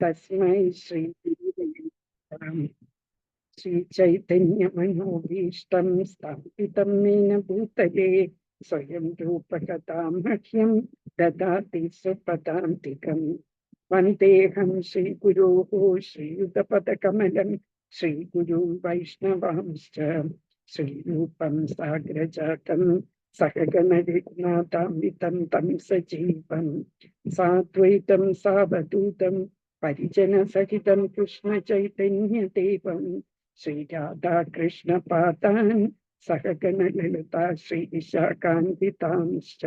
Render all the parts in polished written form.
तस्मै श्री गुरुवे नमः। श्री चैतन्य मनोभीष्टं स्थापितं येन भूतले स्वयं रूपकथां मह्यं ददाति सुपदान्तिकं। वन्देऽहं श्रीगुरोः श्रीयुतपदकमलं श्रीगुरुं वैष्णवांश्च श्रीरूपं साग्रजातं सहगण रघुनाथान्वितं तं सजीवं साद्वैतं सावधूतं परिजन सहितं कृष्ण चैतन्य देवं श्री राधा कृष्ण पादान् सहगण ललिता श्री विशाखान्वितांश्च।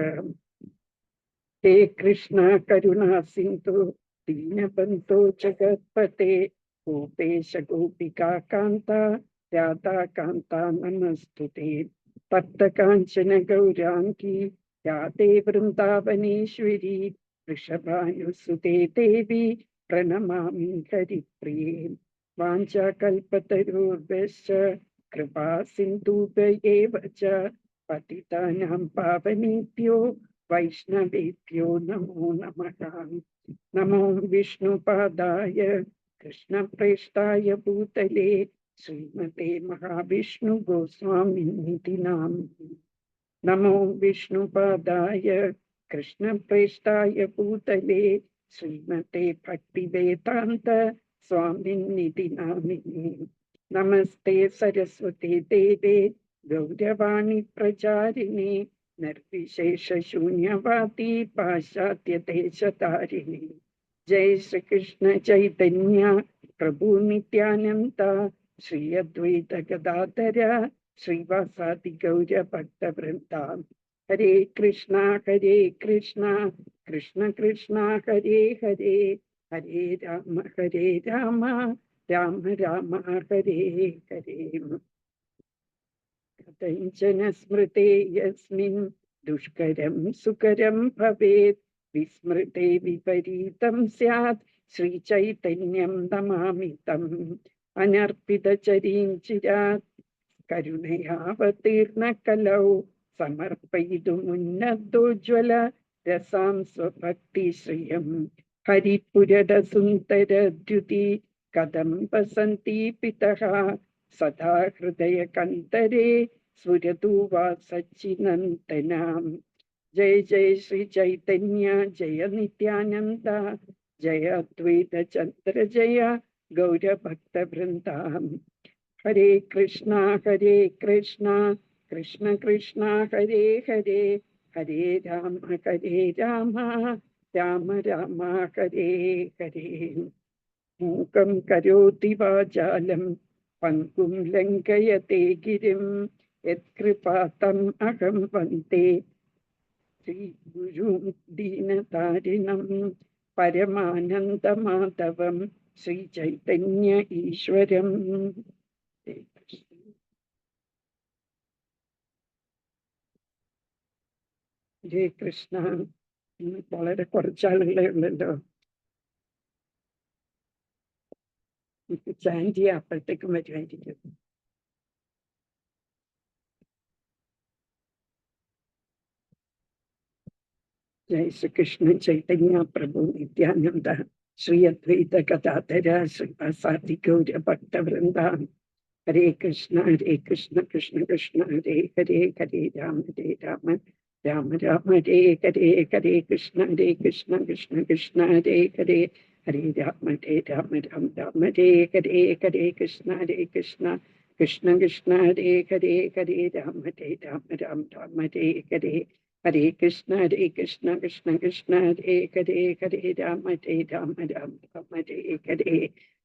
हे कृष्ण करुणा सिन्धु दीनबन्धो जगत्पते गोपेश गोपिका कान्ता राधा कान्ता नमस्तुते। तप्त काञ्चन गौराङ्गी राधे वृन्दावनेश्वरी वृषभानुसुते देवी प्रणमामि हरिप्रिये। वाञ्छाकल्पतरुभ्यश्च कृपा सिन्धुभ्येव च पतितानां पावनेभ्यो वैष्णवेभ्यो नमो नमः। नमो विष्णुपादाय कृष्णप्रेष्ठाय भूतले श्रीमते महाविष्णुगोस्वामिनिधि नामिने। नमो विष्णुपादाय कृष्णप्रेष्ठाय भूतले श्रीमते भक्तिवेदान्त स्वामिनिधि नामिने। नमस्ते सरस्वती देवे गौरवाणी प्रचारिणे निर्विशेष शून्यवादी पाश्चात्य देशधारिणे। जय श्री कृष्ण चैतन्य प्रभु नित्यानंद श्री अद्वैत गदाधर श्रीवासादि गौर भक्त वृंदा। हरे कृष्णा कृष्ण कृष्ण हरे हरे हरे राम राम राम हरे हरे। कथञ्चन स्मृते यस्मिन् दुष्करं सुकरं भवेत् विस्मृते विपरीतं स्यात् श्रीचैतन्यं नमामि तम्। अनर्पितचरीं चिरात् करुणयावतीर्णकलौ समर्पयितुमुन्नतोज्ज्वल रसां स्वभक्तिश्रियं। हरिपुरदसुन्दरद्युति कदम्ब सन्दीपितः सदा हृदय कंतरे स्फुरतु वा सच्चिदानन्दम्। जय जय श्री चैतन्य जय नित्यानंद जय अद्वैत चंद्र जय गौर भक्त वृंदा। हरे कृष्णा कृष्ण कृष्ण हरे हरे हरे राम राम राम हरे हरे। मूकं करोति वाचालं पंकुं लंघयते गिरिं यत्कृपातम् अहं वन्दे श्रीगुरुं दीनतारिणं परमानन्दमाधवं श्रीचैतन्य ईश्वरम्। जय कृष्ण। വളരെ കുറച്ചാളുകളേ ഉള്ളല്ലോ. ചാൻഡി അപ്പോഴത്തേക്കും വരുമായിരിക്കും. जय श्री कृष्ण चैतन्य प्रभु नित्यानंद श्री अद्वैत गदाधर श्रीवासादि गौर भक्त वृंदा। हरे Krishna Krishna Krishna Hare Hare Hare Ram Ram Hare Hare Hare Krishna Krishna Krishna Hare Hare Hare Ram Ram Hare Hare Hare Krishna Krishna Krishna Hare Hare Hare Ram Ram Hare Hare Hare Krishna Krishna Krishna Hare Hare Hare Ram Ram Hare Hare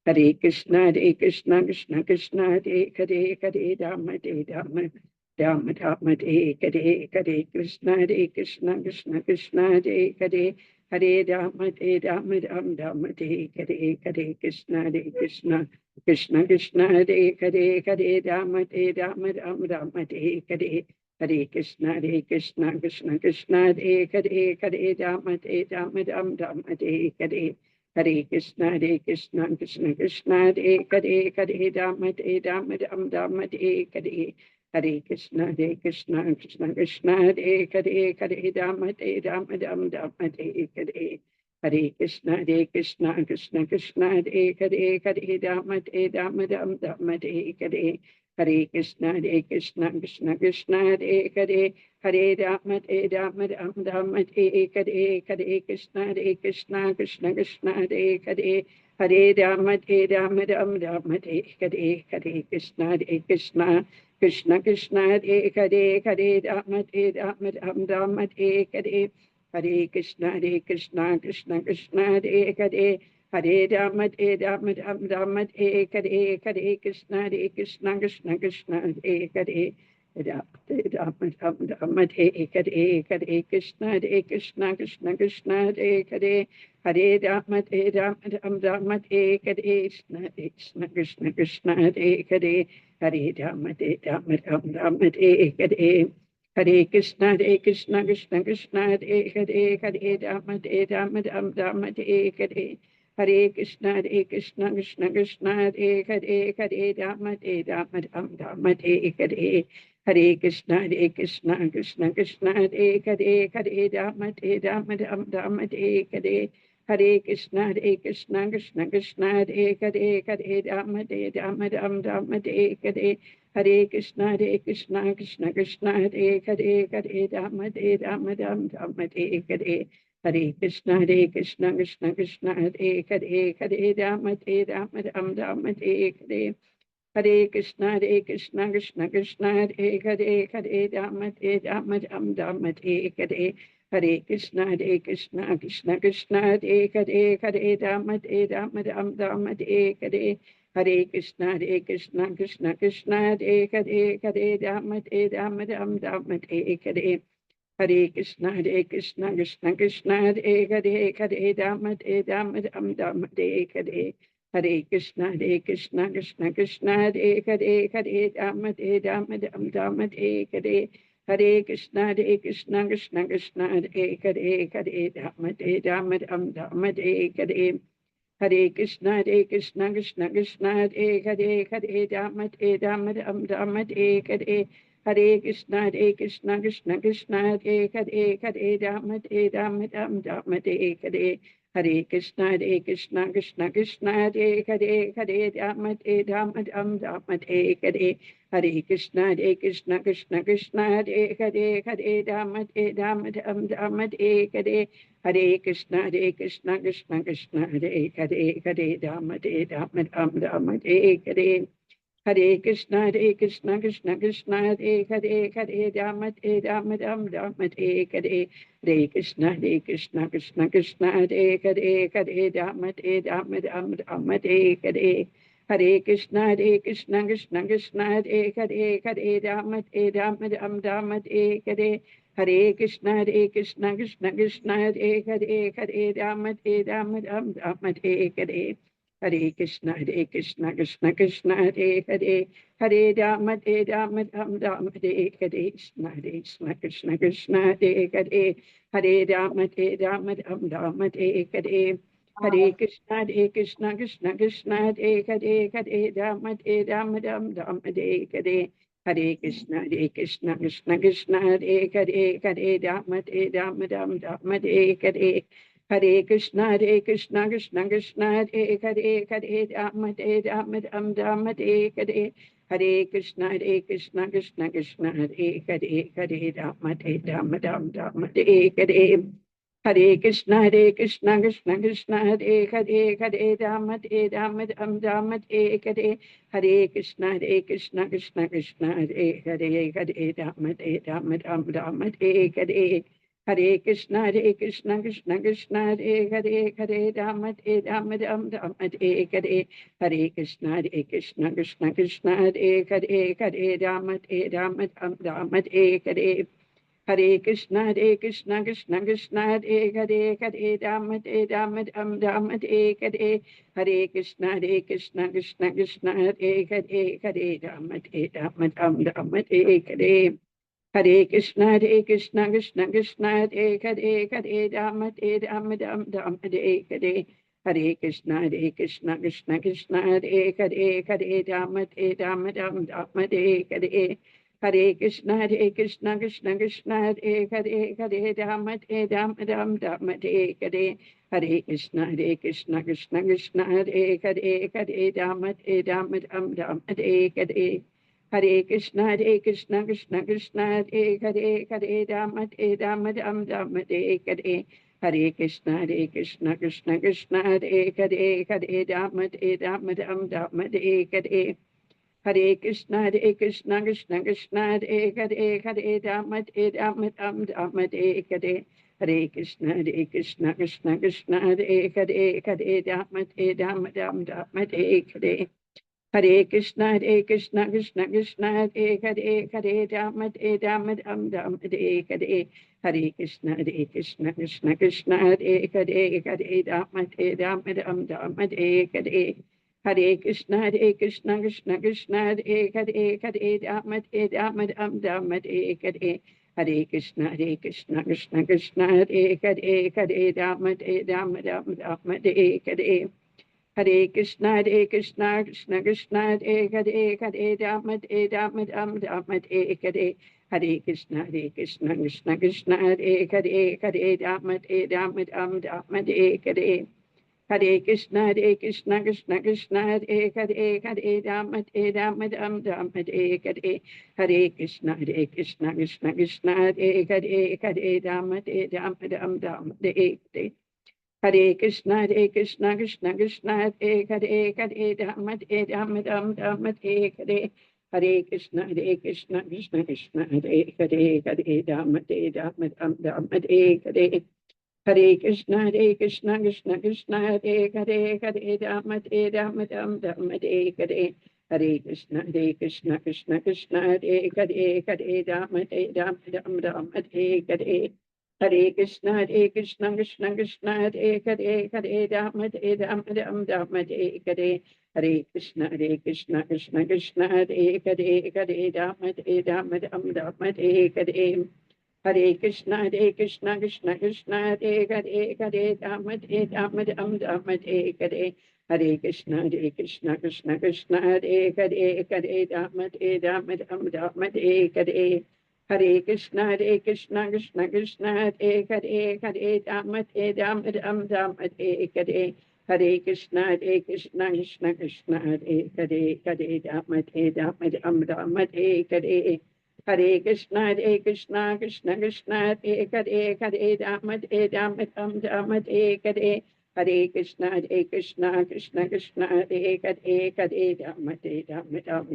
Hare Krishna Krishna Krishna Hare Hare Hare Ram Ram Hare Hare Hare Krishna Krishna Krishna Hare Hare Hare Ram Ram Hare Hare Hare Krishna Krishna Krishna Hare Hare Hare Ram Ram Hare Hare Hare Krishna Krishna Krishna Hare Hare Hare Ram Ram Hare Hare Hare Krishna Krishna Krishna Hare Hare Hare Ram Ram Hare Hare Hare Krishna Krishna Krishna Hare Hare Hare Ram Ram Hare Hare Hare Krishna, Krishna Krishna, Hare Hare, Rama Rama, Rama Hare. Hare Krishna, Krishna Krishna, Hare Hare, Hare Rama, Rama Rama, Hare Hare. Hare Krishna, Krishna Krishna, Hare Hare, Hare Rama, Rama Rama, Hare Hare. Hare Krishna, Krishna Krishna, Hare Hare, Hare Rama, Rama Rama, Hare Hare. Hare Krishna, Krishna Krishna, Hare Hare, Hare Rama, Rama Rama, Hare Hare. Hare Krishna, Krishna Krishna, Hare Hare, Rama Rama, Hare Hare. Hare Krishna, Krishna Krishna, Hare Hare, Hare Rama, Rama Rama, Hare Hare. Krishna Krishna, Hare Hare, Hare Rama, Rama, Hare Hare. Hare Krishna, Krishna Krishna, Hare Hare, Hare Rama, Rama Rama, Hare Hare. Hare Krishna, Krishna Krishna, Hare Hare, Hare Rama, Rama Rama, Hare Hare. Hare Krishna, Krishna Krishna, Hare Hare, Hare Rama, Rama Rama, Hare Hare. Hare Krishna, Krishna Krishna, Hare Hare, Hare Rama, Rama Rama, Hare Hare. Hare Krishna, Krishna Krishna, Hare Hare, Hare Rama, Rama Rama, Hare Hare. Hare Krishna, Krishna Krishna, Hare Hare, Hare Rama, Rama Rama, Hare Hare. Hare Krishna, Krishna Krishna, Hare Hare, Hare Rama, Rama Rama, Hare Hare. Hare Krishna, Krishna Krishna, Hare Hare, Hare Rama, Rama Hare Hare. Hare Krishna, Krishna Krishna, Hare Hare, Hare Rama, Rama Hare Hare. Hare Krishna, Krishna Krishna, Hare Hare, Hare Rama, Rama Hare Hare. Hare Krishna, Krishna Krishna, Hare Hare, Hare Rama, Rama Hare Hare. Hare Krishna, Krishna Krishna, Hare Hare, Hare Rama, Rama Hare Hare. Hare Krishna, Krishna Krishna, Hare Hare, Hare Rama, Rama Hare Hare. Hare Krishna, Krishna Krishna, Hare Hare, Hare Rama, Rama Hare Hare. Hare Krishna, Krishna Krishna, Hare Hare, Hare Rama, Rama Hare Hare. Hare Krishna, Krishna Krishna, Hare Hare, Hare Rama, Rama Hare Hare. Hare Krishna, Krishna Krishna, Hare Hare, Hare Rama, Rama Hare Hare. Hare Krishna, Krishna Krishna, Hare Hare, Hare Rama, Rama Hare Hare. Hare Krishna, Krishna Krishna, Hare Hare, Hare Rama, Rama Hare Hare. Hare Krishna, Krishna Krishna, Hare Hare, Hare Rama, Rama Hare Hare. Hare Krishna, Krishna Krishna, Hare Hare, Hare Rama, Rama Hare Hare. Hare Krishna, Krishna Krishna, Hare Hare, Hare Rama, Rama Hare Hare. Krishna Krishna, Hare Hare, Hare Rama, Rama Hare Hare. Hare Krishna, Krishna Krishna, Hare Hare, Hare Rama, Rama Hare Hare. Hare Krishna, Krishna Krishna, Hare Hare, Hare Rama, Rama Hare Hare. Hare Krishna, Krishna Krishna, Hare Hare, Hare Rama, Rama Hare Hare. Hare Krishna, Krishna Hare Hare, Hare Rama, Rama Hare Hare. Hare Krishna, Krishna Krishna, Hare Hare, Hare Rama, Rama Hare Hare. Hare Krishna, Krishna Hare Hare, Hare Rama, Rama Hare Hare. Hare Krishna, Krishna Hare Hare, Hare Rama, Rama Hare Hare. Hare Krishna, Krishna Hare Hare, Hare Rama, Rama Hare Hare. Hare Krishna, Krishna Hare Hare, Hare Rama, Rama Hare Hare. Hare Krishna, Krishna Hare Hare, Hare Rama, Rama Hare Hare. Hare Krishna, Krishna Hare Hare, Hare Rama, Rama Hare Hare. Hare Krishna, Krishna Hare Hare, Hare Rama, Rama Hare Hare. Hare Krishna, Krishna Krishna, Hare Hare, Rama Ram Ram, Rama Hare. Hare Krishna, Krishna Krishna, Hare Hare, Rama Ram Ram, Rama Hare. Hare Krishna, Krishna Krishna, Hare Hare, Rama Ram Ram, Rama Hare. Hare Krishna, Krishna Krishna, Hare Hare, Rama Ram Ram, Rama Hare. Hare Krishna, Krishna Krishna, Hare Hare, Rama Ram Ram, Rama Hare. Hare Krishna, Krishna Krishna, Hare Hare, Rama Ram Rama Hare. Hare Krishna, Krishna Krishna, Hare Hare, Rama Ram Rama Hare. Hare Krishna, Krishna Krishna, Hare Hare, Rama Ram Rama Hare. Hare Krishna, Krishna Krishna, Hare Hare, Rama Ram Rama Hare. Hare Krishna, Krishna Krishna, Hare Hare, Rama Ram Rama Hare. Hare Krishna, Krishna Krishna, Hare Hare, Rama Ram Rama Hare. Hare Krishna, Krishna Krishna, Hare Hare, Rama Ram Rama Hare. Hare Krishna, Krishna Krishna, Hare Hare, Rama Ram Rama Hare. Hare Krishna, Krishna Krishna, Hare Hare, Rama Ram Rama Hare. Hare Krishna, Krishna Krishna, Hare Hare, Rama Ram Rama Hare. Hare Krishna, Krishna Krishna, Hare Hare, Rama Ram Rama Hare. Hare Krishna, Krishna, Hare Hare, Rama Ram Rama Hare. Hare Krishna, Krishna, Hare Hare, Rama Ram Hare. Hare Krishna, Krishna Krishna, Hare Hare, Rama Ram Hare. Hare Krishna, Krishna, Hare Hare, Rama Ram Hare. Hare Krishna, Krishna Krishna, Hare Hare, Rama Ram Hare. Hare Krishna, Krishna, Hare Hare, Rama Ram Hare. Hare Krishna, Krishna Krishna, Hare Hare, Rama Ram Hare. Hare Krishna, Krishna, Hare Hare, Rama Ram Hare. Hare Krishna, Krishna Krishna, Hare Hare, Rama Ram Hare. Hare Krishna, Krishna Krishna, Hare Hare, Rama Ram Hare. Hare Krishna, Krishna Krishna, Hare Hare, Rama Ram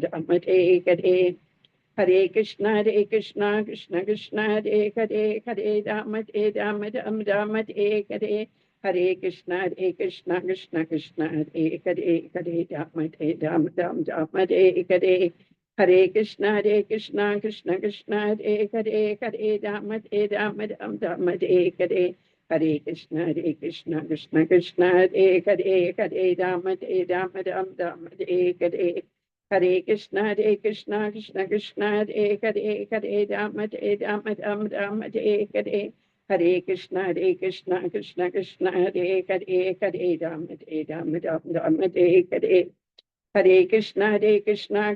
Hare. Hare Krishna, Krishna, Hare Hare, Rama Ram Hare. Hare Krishna, Krishna Krishna, Hare Hare, Rama Ram Hare. Hare Krishna, Krishna, Hare Hare, Rama Ram Hare. Hare Krishna, Krishna Krishna, Hare Hare, Rama Ram Hare. Hare Krishna, Krishna Krishna, Hare Hare, Rama Ram Hare. Hare Krishna, Krishna Krishna, Hare Hare, Rama Ram Hare. Hare Krishna, Krishna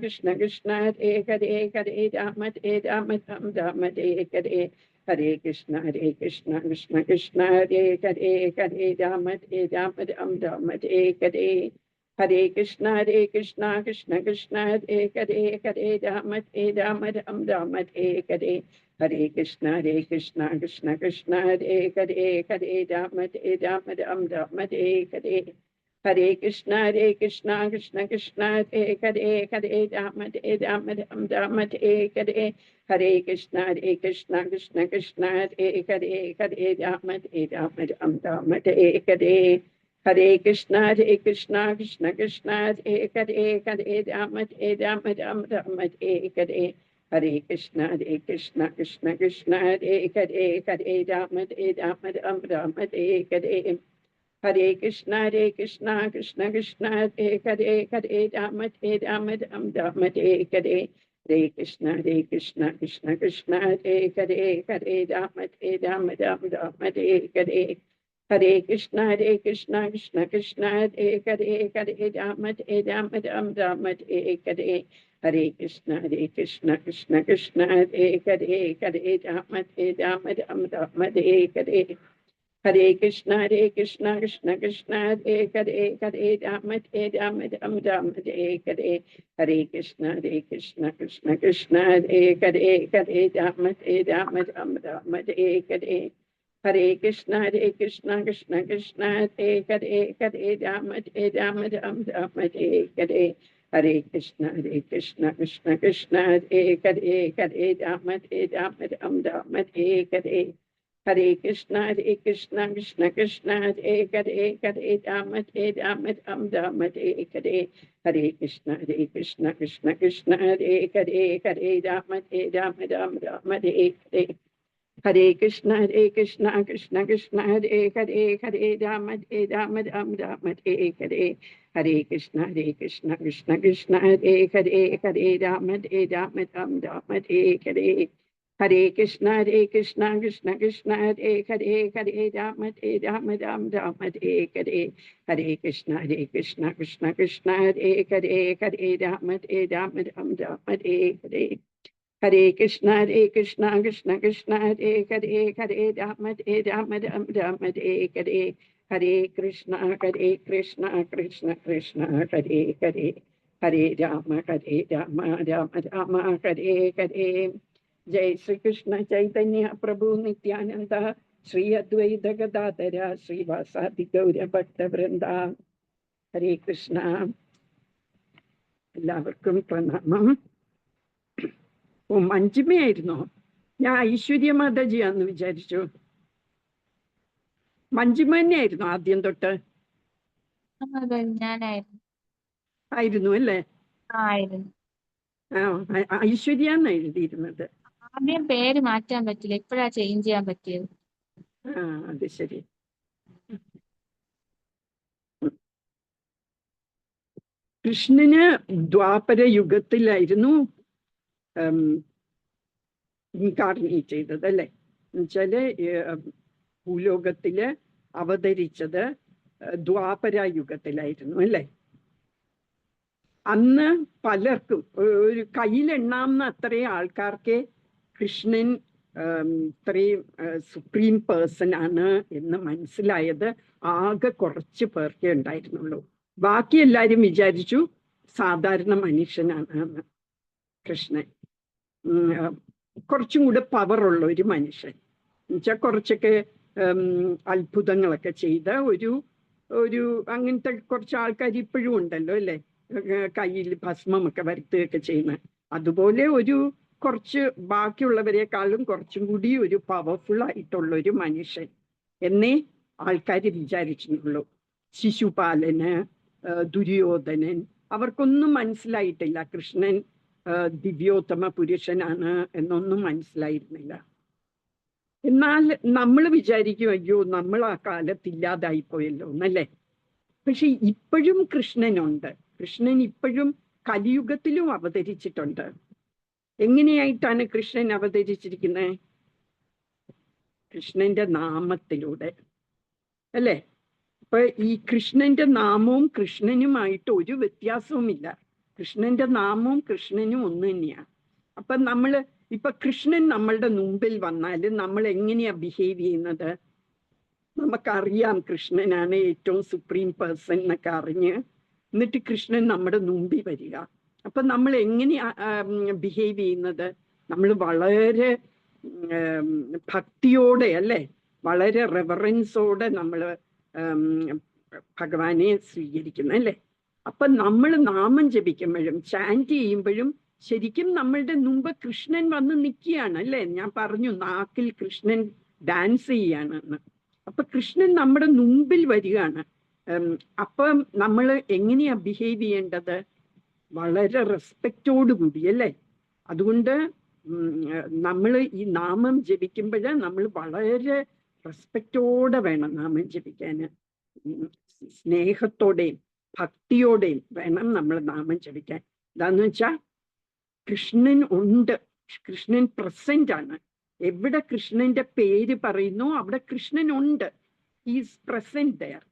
Krishna, Hare Hare, Rama Ram Hare. Hare Krishna, Krishna Krishna, Hare Hare, Rama Ram Hare. Hare Krishna, Krishna Krishna, Hare Hare, Rama Ram Hare. Hare Krishna, Krishna Krishna, Hare Hare, Rama Ram Hare. Hare Krishna, Krishna, Hare Hare, Rama Ram Hare. Hare Krishna, Krishna Krishna, Hare Hare, Rama Ram Hare. Hare Krishna, Krishna, Hare Hare, Rama Ram Hare. Hare Krishna, Krishna Krishna, Hare Hare, Rama Ram Hare. Hare Krishna, Krishna, Hare Hare, Rama Ram Hare. Hare Krishna Krishna Krishna Hare Hare Hare Rama Rama Rama Hare Hare. Hare Krishna Krishna Krishna Hare Hare Hare Rama Rama Rama Hare Hare. Hare Krishna Krishna Krishna Hare Hare Hare Rama Rama Rama Hare Hare. Hare Krishna Krishna Krishna Hare Hare Hare Rama Rama Rama Hare Hare. Hare Krishna Krishna Krishna Hare Hare Hare Rama Rama Rama Hare Hare. Hare Krishna Krishna Krishna Hare Hare Hare Rama Rama Rama Hare Hare. Hare Krishna Krishna Krishna Hare Hare Hare Rama Rama Rama Hare Hare. Hare Krishna Krishna Krishna Hare Hare Hare Rama Rama Rama Hare Hare. Hare Krishna Krishna Krishna Hare Hare Hare Rama Rama Rama Hare Hare. Hare Krishna Krishna Krishna Hare Hare Hare Rama Rama Rama Hare Hare. Hare Krishna Krishna Krishna Hare Hare Hare Rama Rama Rama Hare Hare. Hare Krishna Krishna Krishna Hare Hare Hare Rama Rama Rama Hare Hare. Hare Krishna Krishna Krishna Hare Hare Hare Rama Rama Rama Hare Hare. Hare Krishna Krishna Krishna Hare Hare Hare Rama Rama Rama Hare Hare. Jai Shri Krishna Chaitanya Prabhu Nityananda Shri Advaita Gadadhara Shri Vasadi Gaura Bhakta Vrinda. Hare Krishna. എല്ലാവർക്കും പ്രണാമം. ഓ, മഞ്ജിമയായിരുന്നോ? ഞാൻ ഐശ്വര്യ മാതാജിയാന്ന് വിചാരിച്ചു. മഞ്ജിമ തന്നെയായിരുന്നു ആദ്യം തൊട്ട്? ആയിരുന്നു അല്ലേ? ഐശ്വര്യാന്ന് എഴുതിയിരുന്നത്. ആദ്യം പേര് മാറ്റാൻ പറ്റില്ല, ഇപ്പഴാ ചേഞ്ച് ചെയ്യാൻ പറ്റിയത്. അത് ശരി. കൃഷ്ണന് ദ്വാപര യുഗത്തിലായിരുന്നു ഇൻകാർണേറ്റ് ചെയ്തത് അല്ലേ? എന്നുവെച്ചാല് ഭൂലോകത്തില് അവതരിച്ചത് ദ്വാപര യുഗത്തിലായിരുന്നു അല്ലേ? അന്ന് പലർക്കും ഒരു കയ്യിലെണ്ണാവുന്ന അത്രയും ആൾക്കാർക്ക് കൃഷ്ണൻ ഇത്രയും സുപ്രീം പേഴ്സൺ ആണ് എന്ന് മനസ്സിലായത് ആകെ കുറച്ച് പേർക്കേ ഉണ്ടായിരുന്നുള്ളൂ. ബാക്കി എല്ലാരും വിചാരിച്ചു സാധാരണ മനുഷ്യനാണ് കൃഷ്ണൻ. കുറച്ചും കൂടെ പവറുള്ള ഒരു മനുഷ്യൻ എന്നുവെച്ചാൽ കുറച്ചൊക്കെ അത്ഭുതങ്ങളൊക്കെ ചെയ്ത ഒരു അങ്ങനത്തെ കുറച്ച് ആൾക്കാർ ഇപ്പോഴും ഉണ്ടല്ലോ അല്ലേ? കയ്യിൽ ഭസ്മമൊക്കെ വരുത്തുകയൊക്കെ ചെയ്യുന്ന അതുപോലെ കുറച്ച് ബാക്കിയുള്ളവരെക്കാളും കുറച്ചും കൂടി ഒരു പവർഫുൾ ആയിട്ടുള്ള ഒരു മനുഷ്യൻ എന്നേ ആൾക്കാർ വിചാരിച്ചിട്ടുള്ളൂ. ശിശുപാലന്, ദുര്യോധനൻ, അവർക്കൊന്നും മനസ്സിലായിട്ടില്ല കൃഷ്ണൻ ദിവ്യോത്തമ പുരുഷനാണ് എന്നൊന്നും മനസ്സിലായിരുന്നില്ല. എന്നാൽ നമ്മൾ വിചാരിക്കും അയ്യോ നമ്മൾ ആ കാലത്തില്ലാതായിപ്പോയല്ലോ എന്നല്ലേ? പക്ഷെ ഇപ്പോഴും കൃഷ്ണനുണ്ട്. കൃഷ്ണൻ ഇപ്പോഴും കലിയുഗത്തിലും അവതരിച്ചിട്ടുണ്ട്. എങ്ങനെയായിട്ടാണ് കൃഷ്ണൻ അവതരിച്ചിരിക്കുന്നത്? കൃഷ്ണന്റെ നാമത്തിലൂടെ അല്ലേ? അപ്പൊ ഈ കൃഷ്ണന്റെ നാമവും കൃഷ്ണനുമായിട്ട് ഒരു വ്യത്യാസവുമില്ല. കൃഷ്ണന്റെ നാമവും കൃഷ്ണനും ഒന്ന് തന്നെയാണ്. അപ്പൊ ഇപ്പൊ കൃഷ്ണൻ നമ്മളുടെ മുമ്പിൽ വന്നാൽ നമ്മൾ എങ്ങനെയാ ബിഹേവ് ചെയ്യുന്നത്? നമുക്കറിയാം കൃഷ്ണനാണ് ഏറ്റവും സുപ്രീം പേഴ്സൺ എന്നൊക്കെ അറിഞ്ഞ് എന്നിട്ട് കൃഷ്ണൻ നമ്മുടെ മുമ്പിൽ വരിക. അപ്പൊ നമ്മൾ എങ്ങനെയാ ബിഹേവ് ചെയ്യുന്നത്? നമ്മൾ വളരെ ഭക്തിയോടെ അല്ലേ, വളരെ റെവറൻസോടെ നമ്മൾ ഭഗവാനെ സ്വീകരിക്കുന്നു അല്ലേ? അപ്പൊ നമ്മൾ നാമം ജപിക്കുമ്പോഴും ചാൻറ്റ് ചെയ്യുമ്പോഴും ശരിക്കും നമ്മളുടെ മുമ്പ് കൃഷ്ണൻ വന്ന് നിൽക്കുകയാണ് അല്ലേ? ഞാൻ പറഞ്ഞു നാക്കിൽ കൃഷ്ണൻ ഡാൻസ് ചെയ്യാണ്. അപ്പൊ കൃഷ്ണൻ നമ്മുടെ മുമ്പിൽ വരികയാണ്. അപ്പം നമ്മൾ എങ്ങനെയാ ബിഹേവ് ചെയ്യേണ്ടത്? വളരെ റെസ്പെക്റ്റോട് കൂടി അല്ലേ? അതുകൊണ്ട് നമ്മൾ ഈ നാമം ജപിക്കുമ്പോൾ നമ്മൾ വളരെ റെസ്പെക്റ്റോടെ വേണം നാമം ജപിക്കാന്. സ്നേഹത്തോടെയും ഭക്തിയോടെയും വേണം നമ്മൾ നാമം ജപിക്കാൻ. എന്താന്ന് വെച്ചാൽ കൃഷ്ണൻ ഉണ്ട്, കൃഷ്ണൻ പ്രസന്റ് ആണ്. എവിടെ കൃഷ്ണന്റെ പേര് പറയുന്നു അവിടെ കൃഷ്ണൻ ഉണ്ട്. Is present there.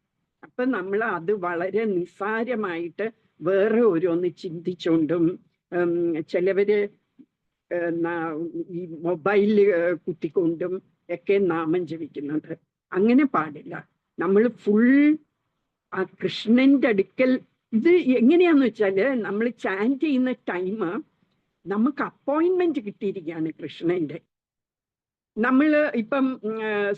അപ്പൊ നമ്മൾ അത് വളരെ നിസ്സാരമായിട്ട് വേറെ ഓരോന്ന് ചിന്തിച്ചുകൊണ്ടും ചിലവര് ഈ മൊബൈല് കുത്തിക്കൊണ്ടും ഒക്കെ നാമം ജപിക്കുന്നത്. അങ്ങനെ പാടില്ല. നമ്മൾ ഫുൾ ആ കൃഷ്ണന്റെ അടുക്കൽ, ഇത് എങ്ങനെയാന്ന് വെച്ചാല് നമ്മൾ ചാൻറ്റ് ചെയ്യുന്ന ടൈം നമുക്ക് അപ്പോയിന്റ്മെന്റ് കിട്ടിയിരിക്കുകയാണ് കൃഷ്ണന്റെ. നമ്മൾ ഇപ്പം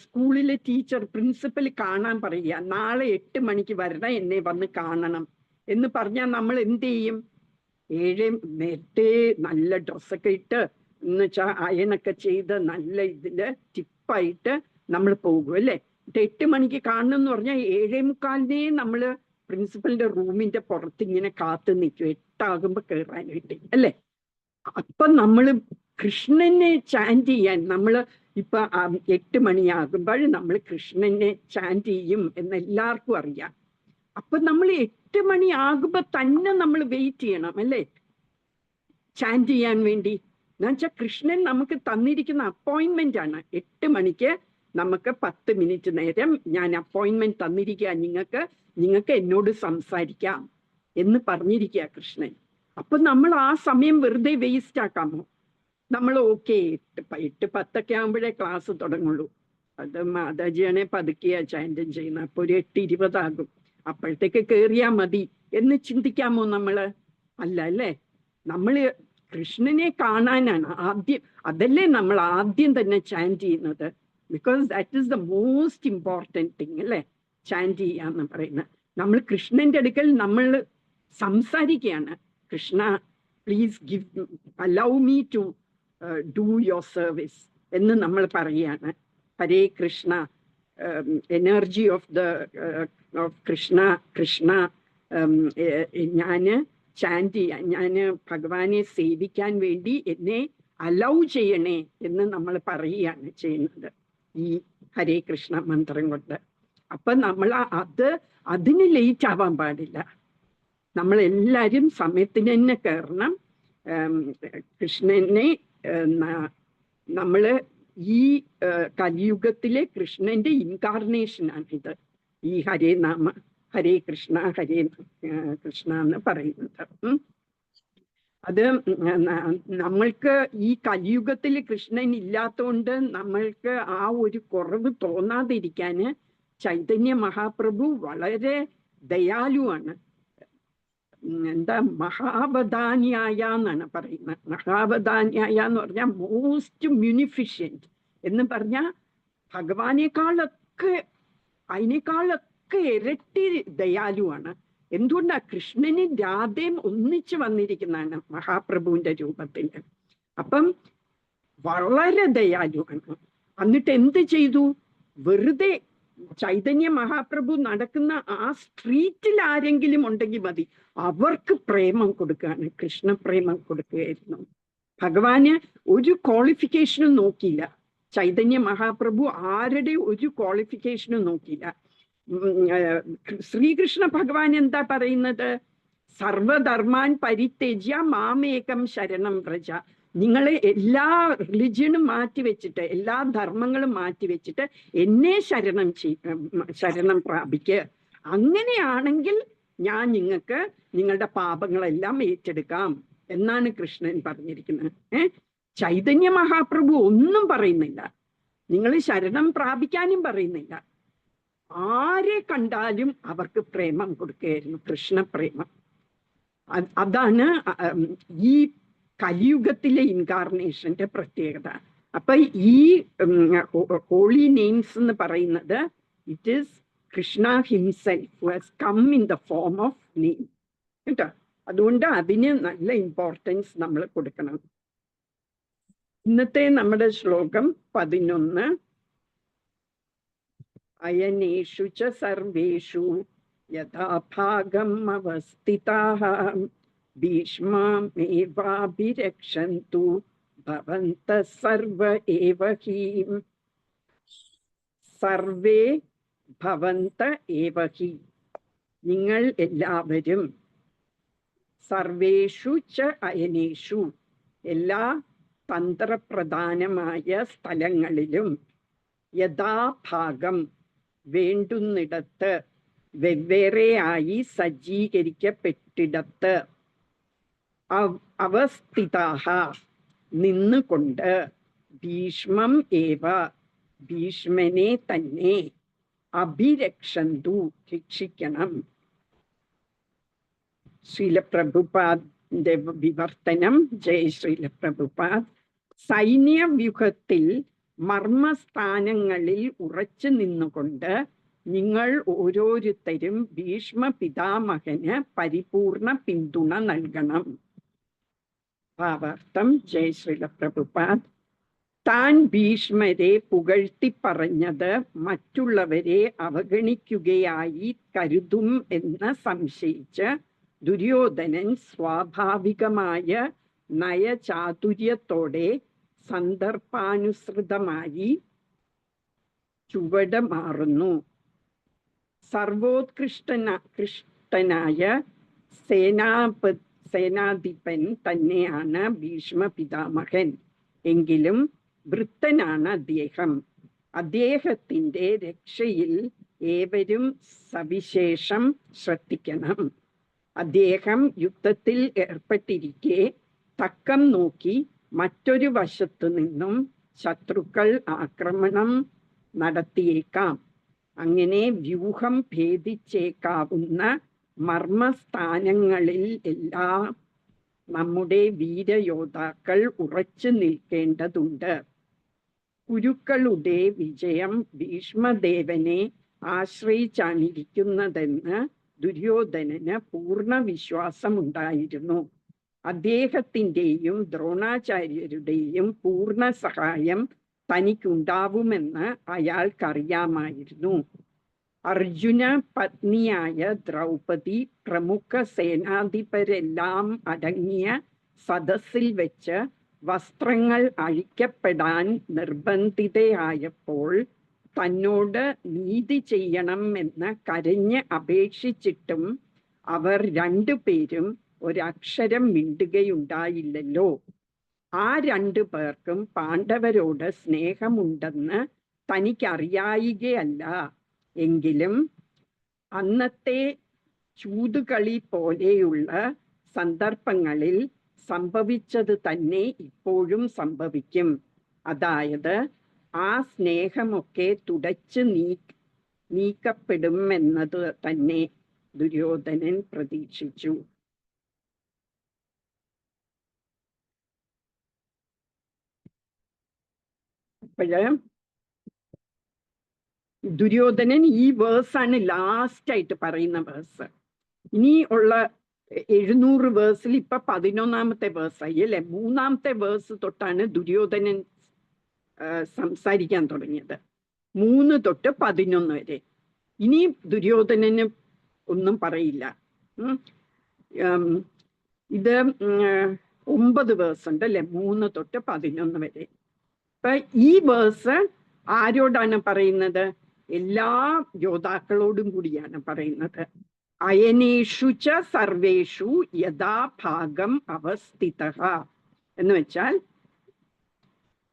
സ്കൂളിലെ ടീച്ചർ പ്രിൻസിപ്പൽ കാണാൻ പറയുക, നാളെ 8 മണിക്ക് വരണം, എന്നെ വന്ന് കാണണം എന്ന് പറഞ്ഞാൽ നമ്മൾ എന്ത് ചെയ്യും? 7 നേരത്തെ നല്ല ഡ്രസ്സൊക്കെ ഇട്ട് എന്ന് വെച്ചാൽ അയണൊക്കെ ചെയ്ത് നല്ല ഇതില് ടിപ്പായിട്ട് നമ്മൾ പോകും അല്ലേ. 8 മണിക്ക് കാണണം എന്ന് പറഞ്ഞാൽ 7:45 നമ്മൾ പ്രിൻസിപ്പലിന്റെ റൂമിന്റെ പുറത്ത് ഇങ്ങനെ കാത്തു നിൽക്കും 8 ആകുമ്പോ കയറാൻ വേണ്ടി അല്ലേ. അപ്പൊ നമ്മള് കൃഷ്ണനെ ചാൻറ്റ് ചെയ്യാൻ നമ്മൾ ഇപ്പൊ 8 മണിയാകുമ്പോൾ നമ്മൾ കൃഷ്ണനെ ചാൻറ്റ് ചെയ്യും എന്ന് എല്ലാവർക്കും അറിയാം. അപ്പൊ നമ്മൾ 8 മണിയാകുമ്പോ തന്നെ നമ്മൾ വെയിറ്റ് ചെയ്യണം അല്ലേ, ചാൻറ്റ് ചെയ്യാൻ വേണ്ടി. എന്നുവെച്ചാൽ കൃഷ്ണൻ നമുക്ക് തന്നിരിക്കുന്ന അപ്പോയിന്റ്മെന്റ് ആണ്. 8 മണിക്ക് നമുക്ക് 10 മിനിറ്റ് നേരം ഞാൻ അപ്പോയിന്റ്മെന്റ് തന്നിരിക്കുക, നിങ്ങൾക്ക് എന്നോട് സംസാരിക്കാം എന്ന് പറഞ്ഞിരിക്കുക കൃഷ്ണൻ. അപ്പൊ നമ്മൾ ആ സമയം വെറുതെ വേസ്റ്റ് ആക്കാമോ? നമ്മൾ ഓക്കെ 8:10 ആകുമ്പോഴേ ക്ലാസ് തുടങ്ങുള്ളൂ, അത് മാതാജിയാണെ പതുക്കിയാ ചാൻറ്റും ചെയ്യുന്നത്, അപ്പൊ ഒരു 8:20 ആകും, അപ്പോഴത്തേക്ക് കയറിയാ മതി എന്ന് ചിന്തിക്കാമോ നമ്മള്? അല്ല അല്ലേ. നമ്മള് കൃഷ്ണനെ കാണാനാണ് ആദ്യം, അതല്ലേ നമ്മൾ ആദ്യം തന്നെ ചാൻറ്റ് ചെയ്യുന്നത്. Because that is the most important thing അല്ലേ, ചാൻറ്റ് ചെയ്യാന്ന് പറയുന്നത്. നമ്മൾ കൃഷ്ണന്റെ അടുക്കൽ നമ്മൾ സംസാരിക്കുകയാണ്, Krishna please allow me to do your service എന്ന് നമ്മൾ പറയുകയാണ്. ഹരേ കൃഷ്ണ, എനർജി ഓഫ് കൃഷ്ണ, ഞാന് ചാൻറ്റ് ചെയ്യാൻ, ഞാന് ഭഗവാനെ സേവിക്കാൻ വേണ്ടി എന്നെ അലൗ ചെയ്യണേ എന്ന് നമ്മൾ പറയുകയാണ് ചെയ്യുന്നത് ഈ ഹരേ കൃഷ്ണ മന്ത്രം കൊണ്ട്. അപ്പൊ നമ്മൾ അതിന് ലേറ്റ് ആവാൻ പാടില്ല. നമ്മൾ എല്ലാവരും സമയത്തിന് തന്നെ കയറണം. കൃഷ്ണനെ നമ്മള് ഈ കലിയുഗത്തിലെ കൃഷ്ണന്റെ ഇൻകാർണേഷനാണ് ഇത്, ഈ ഹരേ കൃഷ്ണ എന്ന് പറയുന്നത്. അത് നമ്മൾക്ക് ഈ കലിയുഗത്തിൽ കൃഷ്ണൻ ഇല്ലാത്തതുകൊണ്ട് നമ്മൾക്ക് ആ ഒരു കുറവ് തോന്നാതിരിക്കാന് ചൈതന്യ മഹാപ്രഭു വളരെ ദയാലുവാണ്. എന്താ മഹാവധാന്യായ എന്നാണ് പറയുന്നത്. മഹാവധാന്യായ എന്ന് പറഞ്ഞാൽ മോസ്റ്റ് മ്യൂണിഫിഷ്യന്റ് എന്ന് പറഞ്ഞാൽ അതിനേക്കാളൊക്കെ ഇരട്ടി ദയാലുവാണ്. എന്തുകൊണ്ടാ? കൃഷ്ണനും രാധയും ഒന്നിച്ചു വന്നിരിക്കുന്നതാണ് മഹാപ്രഭുവിന്റെ രൂപത്തിൽ. അപ്പം വളരെ ദയാലുവാണ്. എന്നിട്ട് എന്ത് ചെയ്തു? വെറുതെ ചൈതന്യ മഹാപ്രഭു നടക്കുന്ന ആ സ്ട്രീറ്റിൽ ആരെങ്കിലും ഉണ്ടെങ്കിൽ മതി, അവർക്ക് പ്രേമം കൊടുക്കുകയാണ്, കൃഷ്ണപ്രേമം കൊടുക്കുകയായിരുന്നു. ഭഗവാന് ഒരു ക്വാളിഫിക്കേഷനും നോക്കിയില്ല. ചൈതന്യ മഹാപ്രഭു ആരുടെ ഒരു ക്വാളിഫിക്കേഷനും നോക്കിയില്ല. ശ്രീകൃഷ്ണ ഭഗവാൻ എന്താ പറയുന്നത്? സർവധർമാൻ പരിത്യജ്യ മാമേകം ശരണം വ്രജ. നിങ്ങളെ എല്ലാ റിലിജിയനും മാറ്റിവെച്ചിട്ട്, എല്ലാ ധർമ്മങ്ങളും മാറ്റിവെച്ചിട്ട് എന്നെ ശരണം പ്രാപിക്കുക. അങ്ങനെയാണെങ്കിൽ ഞാൻ നിങ്ങളുടെ പാപങ്ങളെല്ലാം ഏറ്റെടുക്കാം എന്നാണ് കൃഷ്ണൻ പറഞ്ഞിരിക്കുന്നത്. ചൈതന്യ മഹാപ്രഭു ഒന്നും പറയുന്നില്ല, നിങ്ങൾ ശരണം പ്രാപിക്കാനും പറയുന്നില്ല. ആരെ കണ്ടാലും അവർക്ക് പ്രേമം കൊടുക്കുകയായിരുന്നു, കൃഷ്ണപ്രേമം. അതാണ് ഈ കലിയുഗത്തിലെ ഇൻകാർണേഷന്റെ പ്രത്യേകത. അപ്പൊ ഈ ഹോളി നെയിംസ് എന്ന് പറയുന്നത് it is Krishna himself who has come in the form of name കേട്ടോ. അതുകൊണ്ട് അതിന് നല്ല ഇമ്പോർട്ടൻസ് നമ്മൾ കൊടുക്കണം. ഇന്നത്തെ നമ്മുടെ ശ്ലോകം 11. അയനേഷു ച സർവേഷു യഥാഭാഗം അവസ്ഥിതാഃ ഭീഷ്മാമേവാഭിരക്ഷന്തു ഭവന്തഃ സർവ ഏവ ഹി. സർവേ ഭവന്തഃ ഏവ ഹി, നിങ്ങൾ എല്ലാവരും. സർവേഷു ച അയനേഷു, എല്ലാ തന്ത്രപ്രധാനമായ സ്ഥലങ്ങളിലും. യഥാഭാഗം, വേണ്ടുന്നിടത്ത് വെവ്വേറെയായി സജ്ജീകരിക്കപ്പെട്ടിടത്ത് അവസ്ഥിതാഹ നിന്നുകൊണ്ട് ഭീഷ്മം ഏവ ഭീഷ്മനെ തന്നെ അഭിരക്ഷന്തു രക്ഷിക്കണം. ശ്രീല പ്രഭുപാദിന്റെ വിവർത്തനം. ജയ് ശ്രീല പ്രഭുപാദ്. സൈന്യവ്യൂഹത്തിൽ മർമ്മസ്ഥാനങ്ങളിൽ ഉറച്ചു നിന്നുകൊണ്ട് നിങ്ങൾ ഓരോരുത്തരും ഭീഷ്മ പിതാമഹന് പരിപൂർണ പിന്തുണ നൽകണം. ഭാവാർത്ഥം. ജയ് ശ്രീല പ്രഭുപാദ്. താൻ ഭീഷ്മരെ പുകഴ്ത്തി പറഞ്ഞത് മറ്റുള്ളവരെ അവഗണിക്കുകയായി കരുതും എന്ന് സംശയിച്ച് ദുര്യോധനൻ സ്വാഭാവികമായ നയചാതുര്യത്തോടെ സന്ദർഭാനുസൃതമായി ചുവട് മാറുന്നു. സർവോത്കൃഷ്ടനായ സേനാധിപൻ തന്നെയാണ് ഭീഷ്മ പിതാമഹൻ. എങ്കിലും വൃത്തനാണ് അദ്ദേഹം. അദ്ദേഹത്തിന്റെ രക്ഷയിൽ ഏവരും സവിശേഷം ശ്രദ്ധിക്കണം. അദ്ദേഹം യുദ്ധത്തിൽ ഏർപ്പെട്ടിരിക്കെ തക്കം നോക്കി മറ്റൊരു വശത്തു നിന്നും ശത്രുക്കൾ ആക്രമണം നടത്തിയേക്കാം. അങ്ങനെ വ്യൂഹം ഭേദിച്ചേക്കാവുന്ന മർമ്മസ്ഥാനങ്ങളിൽ എല്ലാം നമ്മുടെ വീരയോദ്ധാക്കൾ ഉറച്ചു നിൽക്കേണ്ടതുണ്ട്. കുരുക്കളുടെ വിജയം ഭീഷ്മദേവനെ ആശ്രയിച്ചാണിരിക്കുന്നതെന്ന് ദുര്യോധനന് പൂർണ്ണ വിശ്വാസമുണ്ടായിരുന്നു. അദ്ദേഹത്തിൻ്റെയും ദ്രോണാചാര്യരുടെയും പൂർണ്ണ സഹായം തനിക്കുണ്ടാവുമെന്ന് അയാൾക്കറിയാമായിരുന്നു. അർജുന പത്നിയായ ദ്രൗപദി പ്രമുഖ സേനാധിപരെല്ലാം അടങ്ങിയ സദസ്സിൽ വെച്ച് വസ്ത്രങ്ങൾ അഴിക്കപ്പെടാൻ നിർബന്ധിതയായപ്പോൾ തന്നോട് നീതി ചെയ്യണം എന്ന് കരഞ്ഞ് അപേക്ഷിച്ചിട്ടും അവർ രണ്ടുപേരും ഒരക്ഷരം മിണ്ടുകയുണ്ടായില്ലല്ലോ. ആ രണ്ടു പേർക്കും പാണ്ഡവരോട് സ്നേഹമുണ്ടെന്ന് തനിക്കറിയായികയല്ല. എങ്കിലും അന്നത്തെ ചൂതുകളി പോലെയുള്ള സന്ദർഭങ്ങളിൽ സംഭവിച്ചത് തന്നെ ഇപ്പോഴും സംഭവിക്കും. അതായത് ആ സ്നേഹമൊക്കെ തുടച്ചു നീക്കപ്പെടുമെന്നത് തന്നെ ദുര്യോധനൻ പ്രതീക്ഷിച്ചു. അപ്പോഴ് ദുര്യോധനൻ ഈ വേഴ്സാണ് ലാസ്റ്റ് ആയിട്ട് പറയുന്ന വേഴ്സ്. ഇനി ഉള്ള 700 വേഴ്സിൽ ഇപ്പൊ 11ാമത്തെ വേഴ്സായി അല്ലെ. 3ാമത്തെ വേഴ്സ് തൊട്ടാണ് ദുര്യോധനൻ സംസാരിക്കാൻ തുടങ്ങിയത്. 3 തൊട്ട് 11 വരെ. ഇനി ദുര്യോധനന് ഒന്നും പറയില്ല. ഇത് 9 വേഴ്സ് ഉണ്ട് അല്ലെ, 3 തൊട്ട് 11 വരെ. ഇപ്പൊ ഈ വേഴ്സ് ആരോടാണ് പറയുന്നത്? എല്ലാ യോദ്ധാക്കളോടും കൂടിയാണ് പറയുന്നത്. അയനേഷു ച സർവേഷു യഥാഭാഗം അവസ്ഥിതഃ എന്ന് വെച്ചാൽ